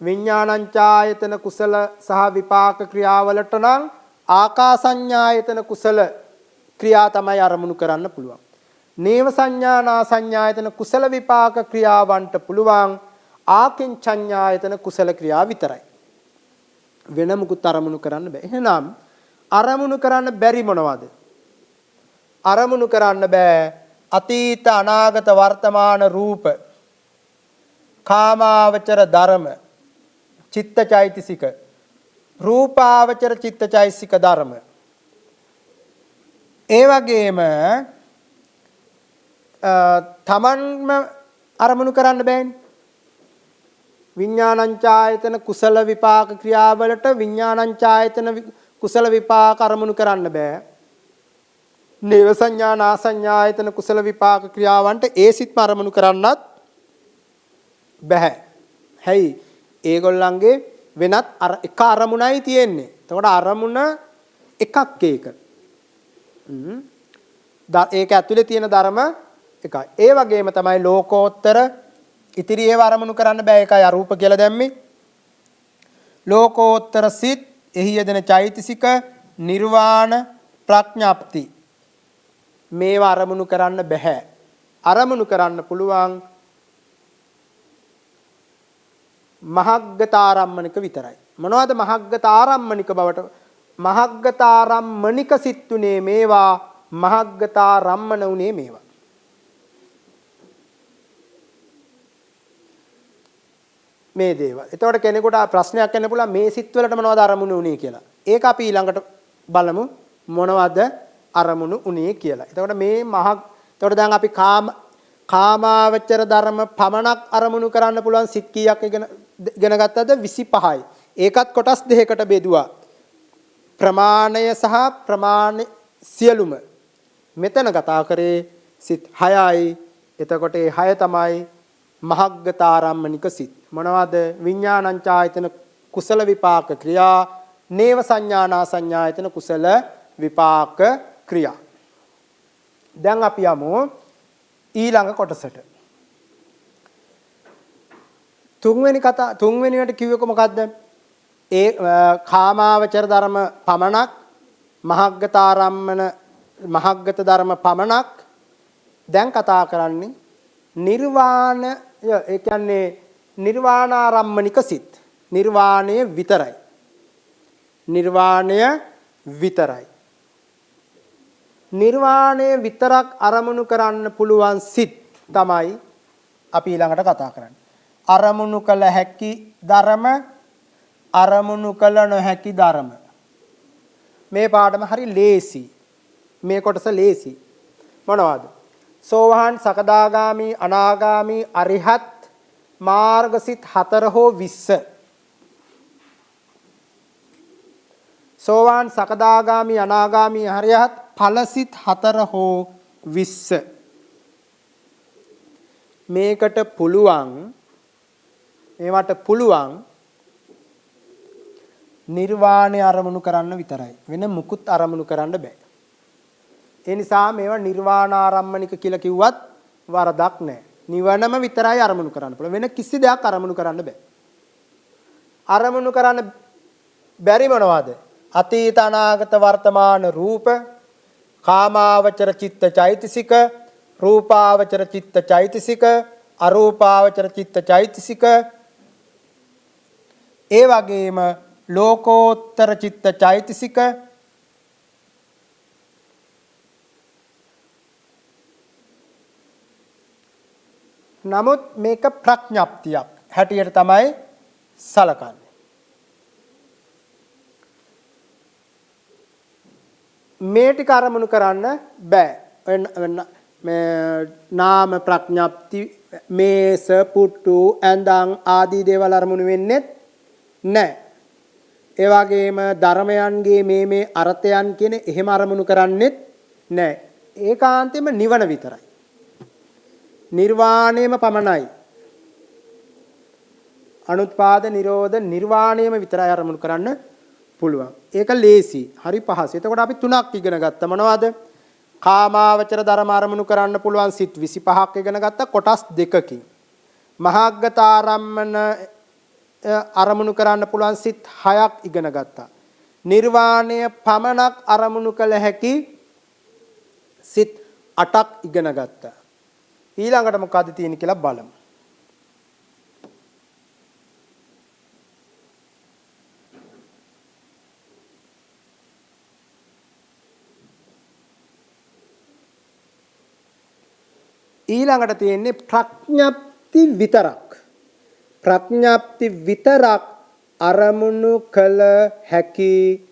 විඥානංචායතන කුසල සහ විපාක ක්‍රියාවලට නම් ආකාසඤ්ඤායතන කුසල ක්‍රියා තමයි අරමුණු කරන්න පුළුවන්. නේව සංඥානා සංඥායතන කුසල විපාක ක්‍රියාවන්ට පුළුවන් ආකින්චඤ්ඤායතන කුසල ක්‍රියා විතරයි. වෙන මුකුත් අරමුණු කරන්න බෑ. එහෙනම් අරමුණු කරන්න බැරි මොනවද? අරමුණු කරන්න බෑ අතීත අනාගත වර්තමාන රූප, කාමාවචර ධර්ම, චිත්තචෛතසික, රූපාවචර චිත්තචෛතසික ධර්ම. ඒ වගේම තමන්ම අරමුණු කරන්න බෑනේ. විඥානංචායතන කුසල විපාක ක්‍රියාවලට විඥානංචායතන කුසල විපාක අරමුණු කරන්න බෑ. නේව සංඥා නා සංඥායතන කුසල විපාක ක්‍රියාවන්ට ඒ සිත් අරමුණු කරන්නත් බෑ. හැයි ඒගොල්ලන්ගේ වෙනත් එක අරමුණයි තියෙන්නේ. එතකොට අරමුණ එකක් ඒක. ඒක ඇතුලේ තියෙන ධර්ම එකයි. ඒ වගේම තමයි ලෝකෝත්තර ඉතිරි ඒව අරමුණු කරන්න බෑ. ඒකයි අරූප කියලා දැම්මේ. ලෝකෝත්තර සිත්, එහි යෙදෙන චෛතසික, නිර්වාණ, ප්‍රඥාප්ති මේවා අරමුණු කරන්න බෑ. අරමුණු කරන්න පුළුවන් මහග්ගතාරම්මනික විතරයි. මොනවද මහග්ගතාරම්මනික බවට? මහග්ගතාරම්මනික සිත්තුනේ මේවා, මහග්ගතාරම්මන උනේ මේවා. මේ දේවල්. එතකොට කෙනෙකුට ප්‍රශ්නයක් එන්න පුළුවන් මේ සිත්වලට මොනවද අරමුණු උනේ කියලා. ඒක අපි ඊළඟට බලමු. මොනවද අරමුණු උනේ කියලා. එතකොට මේ එතකොට දැන් අපි කාමාවචර ධර්ම පමණක් අරමුණු කරන්න පුළුවන් සිත් කීයක් ඉගෙන ගත්තද? 25යි. ඒකත් කොටස් දෙකකට බෙදුවා. ප්‍රමාණය සහ ප්‍රමාණ සියලුම. මෙතන කතා කරේ සිත් 6යි. එතකොට ඒ 6 තමයි මහග්ගතාරම්මනික සිත්. මොනවද? විඥානංචායතන කුසල විපාක ක්‍රියා, නේව සංඥානා සංඥායතන කුසල විපාක ක්‍රියා. දැන් අපි යමු ඊළඟ කොටසට. තුන්වෙනිවට කිව්වක මොකද්ද? ඒ කාමාවචර ධර්ම පමණක්, මහග්ගත ධර්ම පමණක්. දැන් කතා කරන්නේ නිර්වාණය. ඒ කියන්නේ නිර්වාණාරම්මනික සිත්. නිර්වාණය විතරයි. නිර්වාණය විතරයි. නිර්වාණය විතරක් අරමුණු කරන්න පුළුවන් සිත් තමයි අපි ඊළඟට කතා කරන්නේ. අරමුණු කළ හැකි ධර්ම, අරමුණු කළ නොහැකි ධර්ම. මේ පාඩම හරි ලේසි. මේ කොටස ලේසි. මොනවද? සෝවාන්, සකදාගාමි, අනාගාමි, අරිහත් මාර්ගසිත 4 හෝ 20. සෝවාන්, සකදාගාමි, අනාගාමි, අරිහත් ඵලසිත 4 හෝ 20. මේවට පුළුවන් නිර්වාණය අරමුණු කරන්න විතරයි. වෙන මුකුත් අරමුණු කරන්න බෑ. ඒ නිසා මේවා නිර්වාණාරම්මනික කියලා කිව්වත් වරදක් නැහැ. නිවනම විතරයි අරමුණු කරන්න පුළුවන්. වෙන කිසි දෙයක් අරමුණු කරන්න බෑ. අරමුණු කරන්න බැරි මොනවද? අතීත අනාගත වර්තමාන රූප, කාමාවචර චිත්ත චෛතසික, රූපාවචර චිත්ත චෛතසික, අරූපාවචර චිත්ත චෛතසික, ඒ වගේම ලෝකෝත්තර චිත්ත චෛතසික, නමුත් මේක ප්‍රඥප්තියක් හැටියට තමයි සලකන්නේ. මේ ටික අරමුණු කරන්න බෑ. නාම ප්‍රඥප්ති, මේස, පුට්ටු, ඇඳන් ආදී දේවල් අරමුණු වෙන්නේ නැහැ. ඒ වගේම ධර්මයන්ගේ මේ අර්ථයන් කියන එහෙම අරමුණු කරන්නේත් නැහැ. ඒකාන්තයෙන්ම නිවන විතරයි. නිර්වාණයම පමණයි. අනුත්පාද නිරෝධ නිර්වාණයම විතරයි අරමුණු කරන්න පුළුවන්. ඒක ලේසි. හරි පහසු. එතකොට අපි තුනක් ඉගෙන ගත්තා. මොනවද? කාමාවචර ධර්ම අරමුණු කරන්න පුළුවන් සිත් 25ක් ඉගෙන ගත්තා කොටස් දෙකකින්. මහාග්ගතාරම්මන අරමුණු කරන්න පුළුවන් සිත් 6ක් ඉගෙන ගත්තා. නිර්වාණය පමණක් අරමුණු කළ හැකි සිත් 8ක් ඉගෙන ගත්තා. ඊළඟට මොකද තියෙන්නේ කියලා බලමු. ඊළඟට තියෙන්නේ ප්‍රඥප්ති විතරක්. ප්‍රඥප්ති විතරක් අරමුණු කළ හැකි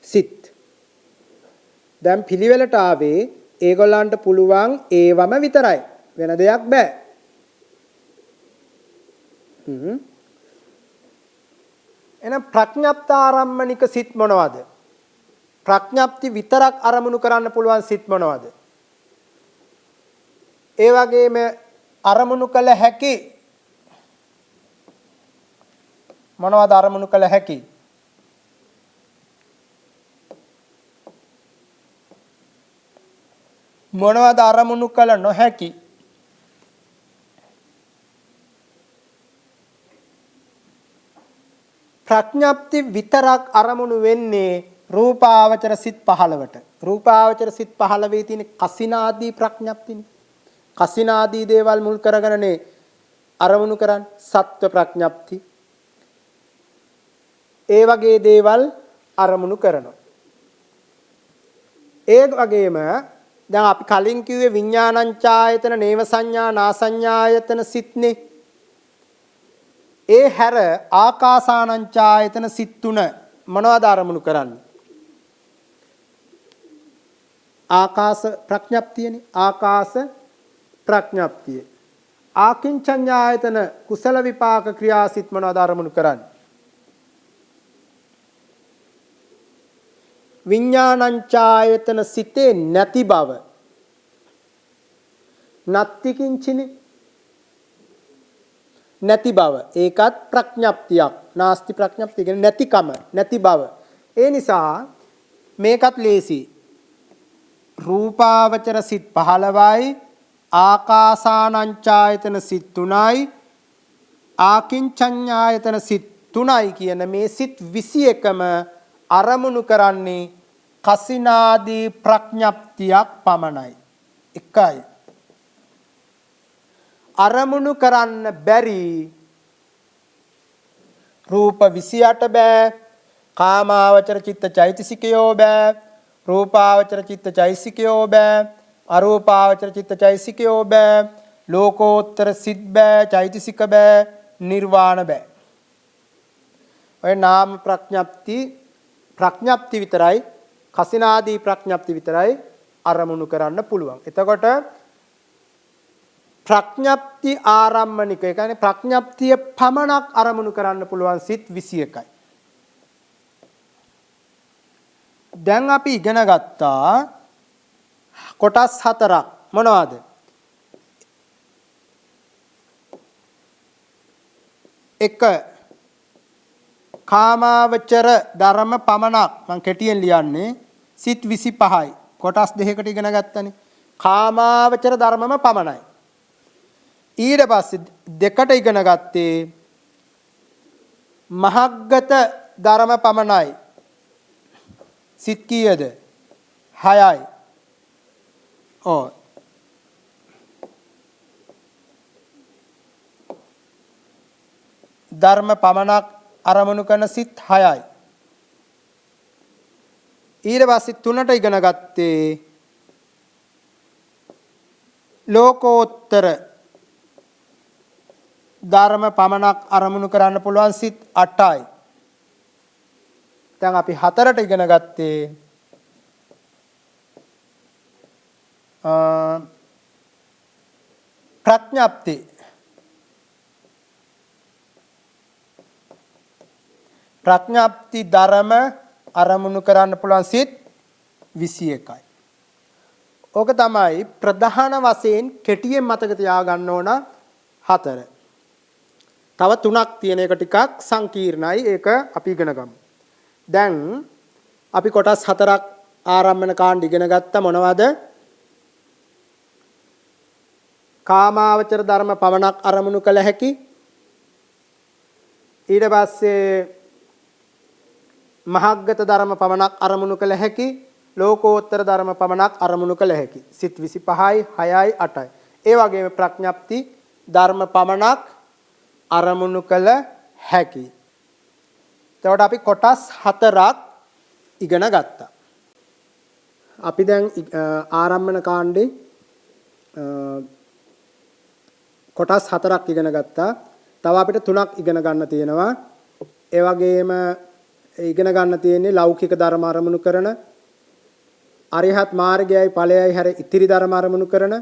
සිත්. දැන් පිළිවෙලට ආවේ ඒගොල්ලන්ට පුළුවන් ඒවම විතරයි. වෙන දෙයක් බෑ. එහෙනම් ප්‍රඥප්තාරම්මනික සිත් මොනවද? ප්‍රඥප්ති විතරක් අරමුණු කරන්න පුළුවන් සිත් මොනවද? ඒ වගේම අරමුණු කළ හැකි මොනවද? අරමුණු කළ හැකි මොනවද? අරමුණු කළ නොහැකි ප්‍රඥප්ති විතරක් අරමුණු වෙන්නේ රූපාවචර සිත් 15ට. රූපාවචර සිත් 15 තියෙන කසිනාදී ප්‍රඥප්තිනේ. කසිනාදී දේවල් මුල් කරගෙනනේ අරමුණු කරන්නේ. සත්ව ප්‍රඥප්ති ඒ වගේ දේවල් අරමුණු කරනවා. ඒ වගේම දැන් අපි කලින් කිව්වේ විඥානංචායතන නේව සංඥා නාසඤ්ඤායතන සිත්නේ. ඒ හැර ආකාසානංචායතන සිත් 3 මොනවද අරමුණු කරන්නේ? ආකාශ ප්‍රඥප්තියනේ. ආකාශ ප්‍රඥප්තිය. ආකින්චඤ්ඤායතන කුසල විපාක ක්‍රියාසිත මොනවද අරමුණු කරන්නේ? විඥානංචායතන සිතේ නැති බව. නත්ති කිංචිනේ නැති බව. ඒකත් ප්‍රඥප්තියක්. නාස්ති ප්‍රඥප්තිය කියන්නේ නැතිකම, නැති බව. ඒ නිසා මේකත් ලේසි. රූපාවචර සිත් 15යි, ආකාසානංචායතන සිත් 3යි, ආකින්චඤ්ඤායතන සිත් 3යි කියන මේ සිත් 21ම අරමුණු කරන්නේ කසිනාදී ප්‍රඥප්තියක් පමණයි. එකයි. අරමුණු කරන්න බැරි රූප 28 බෑ, කාමාවචර චිත්ත චෛතසිකයෝ බෑ, රූපාවචර චිත්ත චෛතසිකයෝ බෑ, අරූපාවචර චිත්ත චෛතසිකයෝ බෑ, ලෝකෝත්තර සිත් බෑ, චෛතසික බෑ, නිර්වාණ බෑ. ඔය නාම ප්‍රඥප්ති විතරයි, කසිනාදී ප්‍රඥප්ති විතරයි අරමුණු කරන්න පුළුවන්. එතකොට ප්‍රඥප්ති ආරම්මනික, ඒ කියන්නේ ප්‍රඥප්තිය පමණක් අරමුණු කරන්න පුළුවන් සිත් 21යි. දැන් අපි ඉගෙන ගත්තා කොටස් 4ක්. මොනවද? එක කාමාවචර ධර්ම පමණක්. මම කෙටියෙන් ලියන්නේ සිත් 25යි. කොටස් දෙකකට ඉගෙන ගත්තනේ. කාමාවචර ධර්මම පමණයි. ඊට පස්සේ දෙකට ඉගෙන ගත්තේ මහග්ගත ධර්ම පමණයි. සිත් කීයද? 6යි. ධර්ම පමණක් අරමුණු කරන සිත් 6යි. ඊට පස්සේ 3ට ඉගෙන ගත්තේ ලෝකෝත්තර ධර්ම පමණක් අරමුණු කරන්න පුළුවන් සිත් 8යි. දැන් අපි 4ට ඉගෙන ගත්තේ ප්‍රඥප්ති. ප්‍රඥප්ති ධර්ම අරමුණු කරන්න පුළුවන් සිත් 21යි. ඕක තමයි ප්‍රධාන වශයෙන් කෙටියෙන් මතක තියාගන්න ඕන 4. තව 3ක් තියෙන එක ටිකක් සංකීර්ණයි. ඒක අපි ඉගෙන ගමු. දැන් අපි කොටස් 4ක් ආරම්භන කාණ්ඩ ඉගෙන ගත්තා. මොනවද? කාමාවචර ධර්ම පමණක් අරමුණු කළ හැකි. ඊට පස්සේ මහග්ගත ධර්ම පමණක් අරමුණු කළ හැකි. ලෝකෝත්තර ධර්ම පමණක් අරමුණු කළ හැකි. සිත් 25යි, 6යි, 8යි. ඒ වගේම ප්‍රඥප්ති ධර්ම පමණක් අරමුණු කළ හැකි. එතකොට අපි කොටස් 4ක් ඉගෙන ගත්තා. අපි දැන් ආරම්භන කාණ්ඩේ කොටස් 4ක් ඉගෙන ගත්තා. තව අපිට 3ක් ඉගෙන ගන්න තියෙනවා. ඒ වගේම ඉගෙන ගන්න තියෙන්නේ ලෞකික ධර්ම අරමුණු කරන, අරිහත් මාර්ගයයි ඵලයයි හැර ඉතිරි ධර්ම අරමුණු කරන,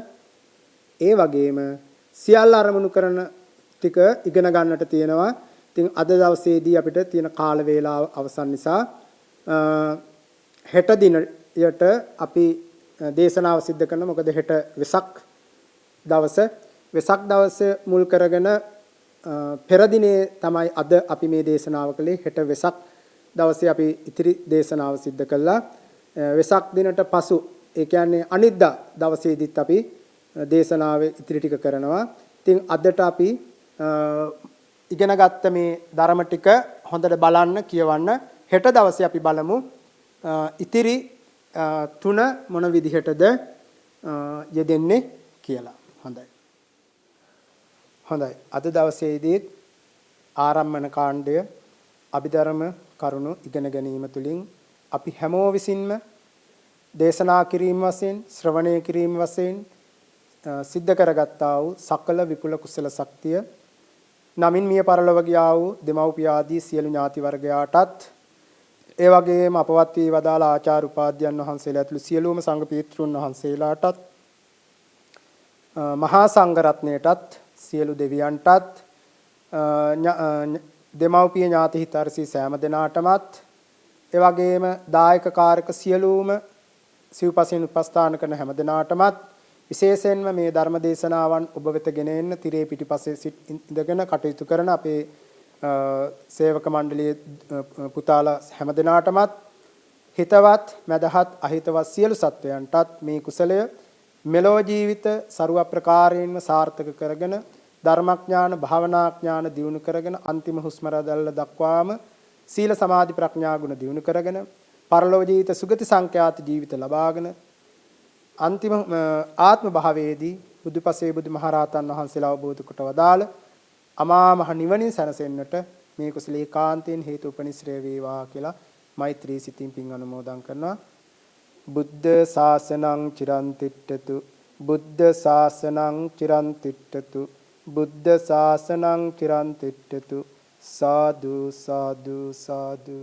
ඒ වගේම සියල්ල අරමුණු කරන ටික ඉගෙන ගන්නට තියෙනවා. ඉතින් අද දවසේදී අපිට තියෙන කාල වේලාව අවසන් නිසා හෙට දිනයට අපි දේශනාව සිද්ධ කරනවා. මොකද හෙට වෙසක් දවස. වෙසක් දවස මුල් කරගෙන පෙර දිනේ තමයි අද අපි මේ දේශනාව කළේ. හෙට වෙසක් දවසේ අපි ඉතිරි දේශනාව සිද්ධ කළා. වෙසක් දිනට පසු ඒ කියන්නේ අනිද්දා දවසේදීත් අපි දේශනාවේ ඉතිරි ටික කරනවා. ඉතින් අදට අපි ඉගෙන ගත්ත මේ ධර්ම ටික හොඳට බලන්න, කියවන්න. හෙට දවසේ අපි බලමු ඉතිරි 3 මොන විදිහටද යෙදෙන්නේ කියලා. හොඳයි. අද දවසේදී ආරම්භන කාණ්ඩය අභිධර්ම කරුණු ඉගෙන ගැනීම තුළින් අපි හැමෝ විසින්ම දේශනා කිරීම වශයෙන්, ශ්‍රවණය කිරීම වශයෙන් සිද්ධ කරගත්තා වූ සකල විපුල කුසල ශක්තිය නමින් මිය පරලොව ගියා වූ දෙමව්පිය ආදී සියලු ඥාති වර්ගයාටත් ඒ වගේම අපවත් වී වදාළ ආචාර්ය උපාධ්‍යයන් වහන්සේලා ඇතුළු සියලුම සංඝ පීතෘන් වහන්සේලාටත් මහා සංඝ රත්නයටත් සියලු දෙවියන්ටත් දෙමව්පිය ඥාති හිතර්සී සෑම දෙනාටමත් ඒ වගේම දායක කාරක සියලුම සිව්පසින් උපස්ථාන කරන හැම දෙනාටමත් විශේෂයෙන්ම මේ ධර්ම දේශනාවන් ඔබ වෙත ගෙන එන්න තිරේ පිටිපස්සේ ඉඳගෙන කටයුතු කරන අපේ සේවක මණ්ඩලයේ පුතාලා හැම දෙනාටමත් හිතවත් මදහත් අහිතවත් සියලු සත්වයන්ටත් මේ කුසලය මෙලොව ජීවිත ਸਰව ප්‍රකාරයෙන්ම සාර්ථක කරගෙන ධර්මඥාන භාවනාඥාන දියුණු කරගෙන අන්තිම හුස්ම රැල්ල දක්වාම සීල සමාධි ප්‍රඥා ගුණ දියුණු කරගෙන පරලොව ජීවිත සුගති සංඛ්‍යාත ජීවිත ලබාගෙන අන්තිම ආත්ම භාවයේදී බුදුපසේ බුදුමහරහතන් වහන්සේලා අවබෝධ කොට වදාළ අමා මහ නිවනින් සැනසෙන්නට මේ කුසලී කාන්තෙන් හේතු උපනිශ්‍රේ වේවා කියලා මෛත්‍රී සිතින් පින් අනුමෝදන් කරනවා. බුද්ධ ශාසනං චිරන් තිට්ඨතු බුද්ධ ශාසනං චිරන් තිට්ඨතු බුද්ධ ශාසනං චිරන් තිට්ඨතු සාදු සාදු සාදු